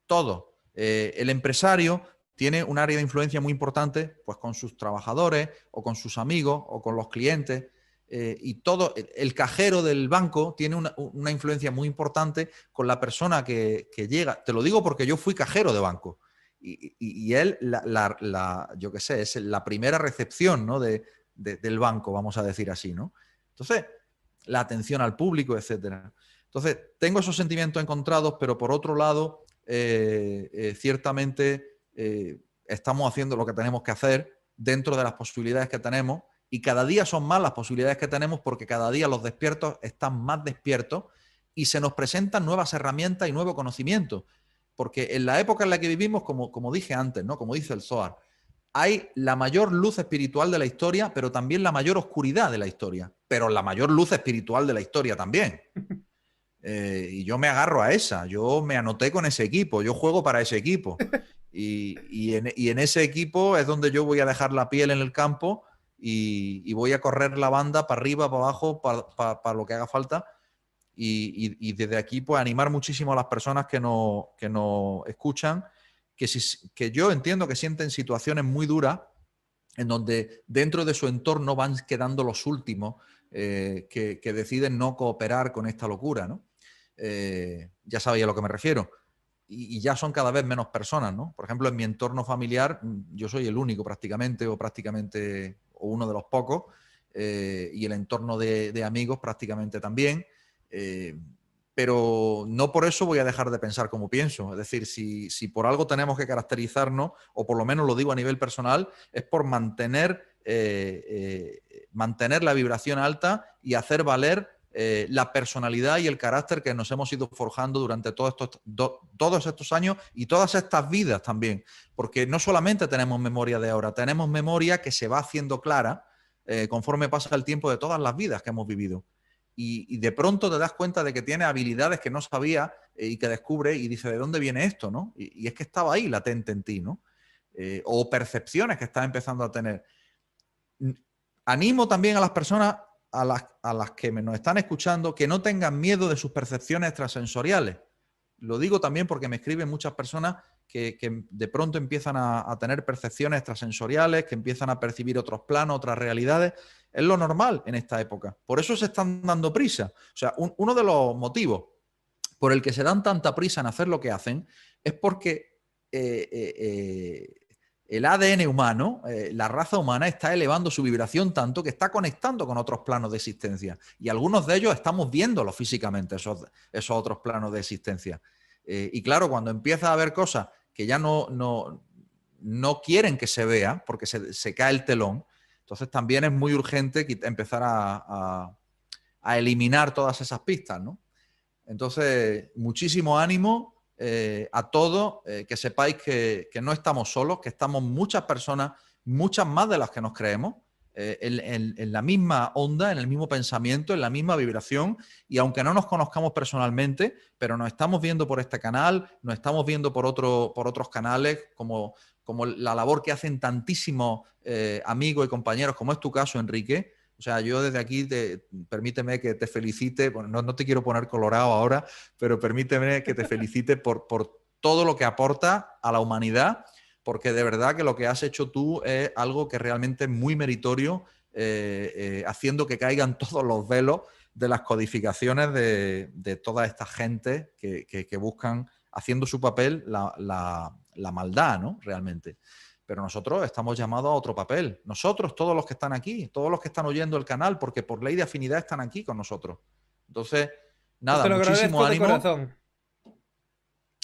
todos. El empresario tiene un área de influencia muy importante pues, con sus trabajadores o con sus amigos o con los clientes. Y todo, el cajero del banco tiene una influencia muy importante con la persona que llega. Te lo digo porque yo fui cajero de banco. Y él, yo qué sé, es la primera recepción, ¿no? Del banco, vamos a decir así, ¿no? Entonces, la atención al público, etcétera. Entonces, tengo esos sentimientos encontrados, pero por otro lado, ciertamente estamos haciendo lo que tenemos que hacer dentro de las posibilidades que tenemos, y cada día son más las posibilidades que tenemos porque cada día los despiertos están más despiertos y se nos presentan nuevas herramientas y nuevo conocimiento. Porque en la época en la que vivimos, como dije antes, ¿no? Como dice el Zohar, hay la mayor luz espiritual de la historia, pero también la mayor oscuridad de la historia. Pero la mayor luz espiritual de la historia también. Y yo me agarro a esa, yo me anoté con ese equipo, yo juego para ese equipo. Y en ese equipo es donde yo voy a dejar la piel en el campo y voy a correr la banda para arriba, para abajo, para lo que haga falta. Y desde aquí, pues animar muchísimo a las personas que nos escuchan, que yo entiendo que sienten situaciones muy duras, en donde dentro de su entorno van quedando los últimos que deciden no cooperar con esta locura, ¿no? Ya sabéis a lo que me refiero. Y ya son cada vez menos personas, ¿no? Por ejemplo, en mi entorno familiar, yo soy el único prácticamente, o uno de los pocos, y el entorno de amigos prácticamente también. Pero no por eso voy a dejar de pensar como pienso. Es decir, si por algo tenemos que caracterizarnos, o por lo menos lo digo a nivel personal, es por mantener la vibración alta y hacer valer la personalidad y el carácter que nos hemos ido forjando durante todos estos años y todas estas vidas también. Porque no solamente tenemos memoria de ahora, tenemos memoria que se va haciendo clara conforme pasa el tiempo de todas las vidas que hemos vivido. Y de pronto te das cuenta de que tiene habilidades que no sabía y que descubre y dice, ¿de dónde viene esto? ¿No? Y es que estaba ahí latente en ti, ¿no? O percepciones que estás empezando a tener. Animo también a las personas a las que nos están escuchando que no tengan miedo de sus percepciones extrasensoriales. Lo digo también porque me escriben muchas personas que de pronto empiezan a tener percepciones extrasensoriales, que empiezan a percibir otros planos, otras realidades. Es lo normal en esta época. Por eso se están dando prisa. O sea, uno de los motivos por el que se dan tanta prisa en hacer lo que hacen es porque el ADN humano, la raza humana, está elevando su vibración tanto que está conectando con otros planos de existencia. Y algunos de ellos estamos viéndolos físicamente, esos otros planos de existencia. Y claro, cuando empieza a haber cosas que ya no quieren que se vea, porque se cae el telón, entonces también es muy urgente empezar a eliminar todas esas pistas, ¿no? Entonces, muchísimo ánimo a todos, que sepáis que no estamos solos, que estamos muchas personas, muchas más de las que nos creemos, en la misma onda, en el mismo pensamiento, en la misma vibración, y aunque no nos conozcamos personalmente, pero nos estamos viendo por este canal, nos estamos viendo por otros canales, como la labor que hacen tantísimos amigos y compañeros, como es tu caso, Enrique. O sea, yo desde aquí, permíteme que te felicite, bueno, no te quiero poner colorado ahora, pero permíteme que te felicite por todo lo que aporta a la humanidad, porque de verdad que lo que has hecho tú es algo que realmente es muy meritorio, haciendo que caigan todos los velos de las codificaciones de toda esta gente que buscan, haciendo su papel, la maldad, ¿no? Realmente. Pero nosotros estamos llamados a otro papel. Nosotros, todos los que están aquí, todos los que están oyendo el canal, porque por ley de afinidad están aquí con nosotros. Entonces, nada, Te lo muchísimo agradezco de ánimo. corazón.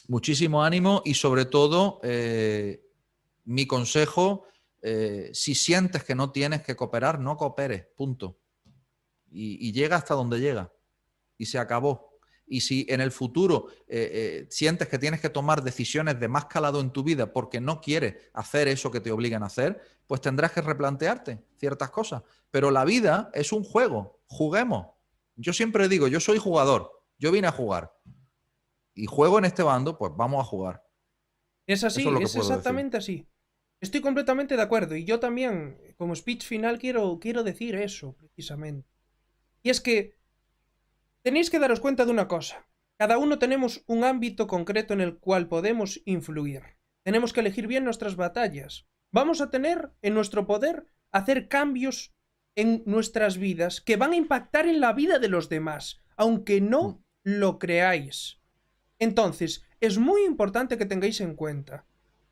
Muchísimo ánimo y sobre todo, mi consejo, si sientes que no tienes que cooperar, no cooperes, punto. Y llega hasta donde llega. Y se acabó. Y si en el futuro sientes que tienes que tomar decisiones de más calado en tu vida porque no quieres hacer eso que te obligan a hacer, pues tendrás que replantearte ciertas cosas. Pero la vida es un juego. Juguemos. Yo siempre digo, yo soy jugador. Yo vine a jugar. Y juego en este bando, pues vamos a jugar. Es así, Eso es lo que es puedo decir. exactamente así. Estoy completamente de acuerdo. Y yo también, como speech final, quiero decir eso, precisamente. Y es que tenéis que daros cuenta de una cosa. Cada uno tenemos un ámbito concreto en el cual podemos influir. Tenemos que elegir bien nuestras batallas. Vamos a tener en nuestro poder hacer cambios en nuestras vidas que van a impactar en la vida de los demás, aunque no lo creáis. Entonces, es muy importante que tengáis en cuenta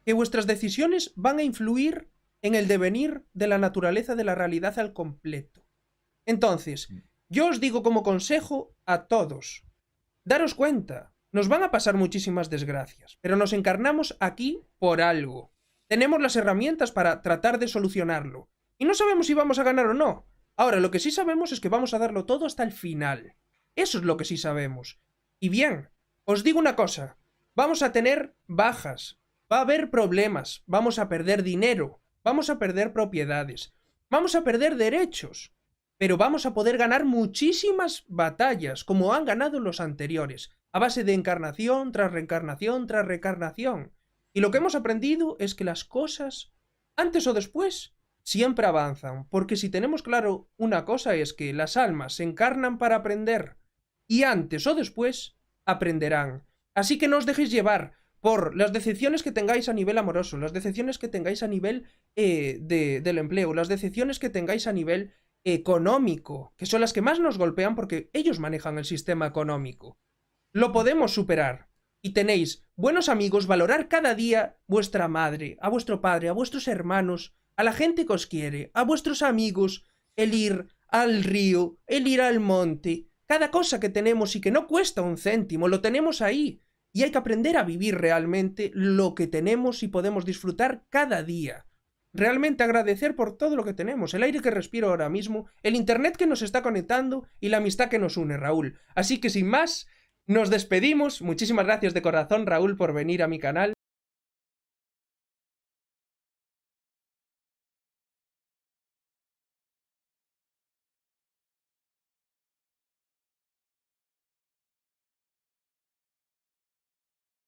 que vuestras decisiones van a influir en el devenir de la naturaleza de la realidad al completo. Entonces, yo os digo como consejo a todos, daros cuenta, nos van a pasar muchísimas desgracias, pero nos encarnamos aquí por algo. Tenemos las herramientas para tratar de solucionarlo. Y no sabemos si vamos a ganar o no. Ahora, lo que sí sabemos es que vamos a darlo todo hasta el final. Eso es lo que sí sabemos. Y bien, os digo una cosa, vamos a tener bajas, va a haber problemas, vamos a perder dinero, vamos a perder propiedades, vamos a perder derechos, pero vamos a poder ganar muchísimas batallas, como han ganado los anteriores, a base de encarnación tras reencarnación tras reencarnación. Y lo que hemos aprendido es que las cosas, antes o después, siempre avanzan, porque si tenemos claro una cosa es que las almas se encarnan para aprender, y antes o después aprenderán. Así que no os dejéis llevar por las decepciones que tengáis a nivel amoroso, las decepciones que tengáis a nivel del empleo, las decepciones que tengáis a nivel económico, que son las que más nos golpean porque ellos manejan el sistema económico. Lo podemos superar. Y tenéis buenos amigos, valorar cada día vuestra madre, a vuestro padre, a vuestros hermanos, a la gente que os quiere, a vuestros amigos, el ir al río, el ir al monte. Cada cosa que tenemos y que no cuesta un céntimo, lo tenemos ahí. Y hay que aprender a vivir realmente lo que tenemos y podemos disfrutar cada día. Realmente agradecer por todo lo que tenemos, el aire que respiro ahora mismo, el internet que nos está conectando y la amistad que nos une, Raúl. Así que sin más, nos despedimos. Muchísimas gracias de corazón, Raúl, por venir a mi canal.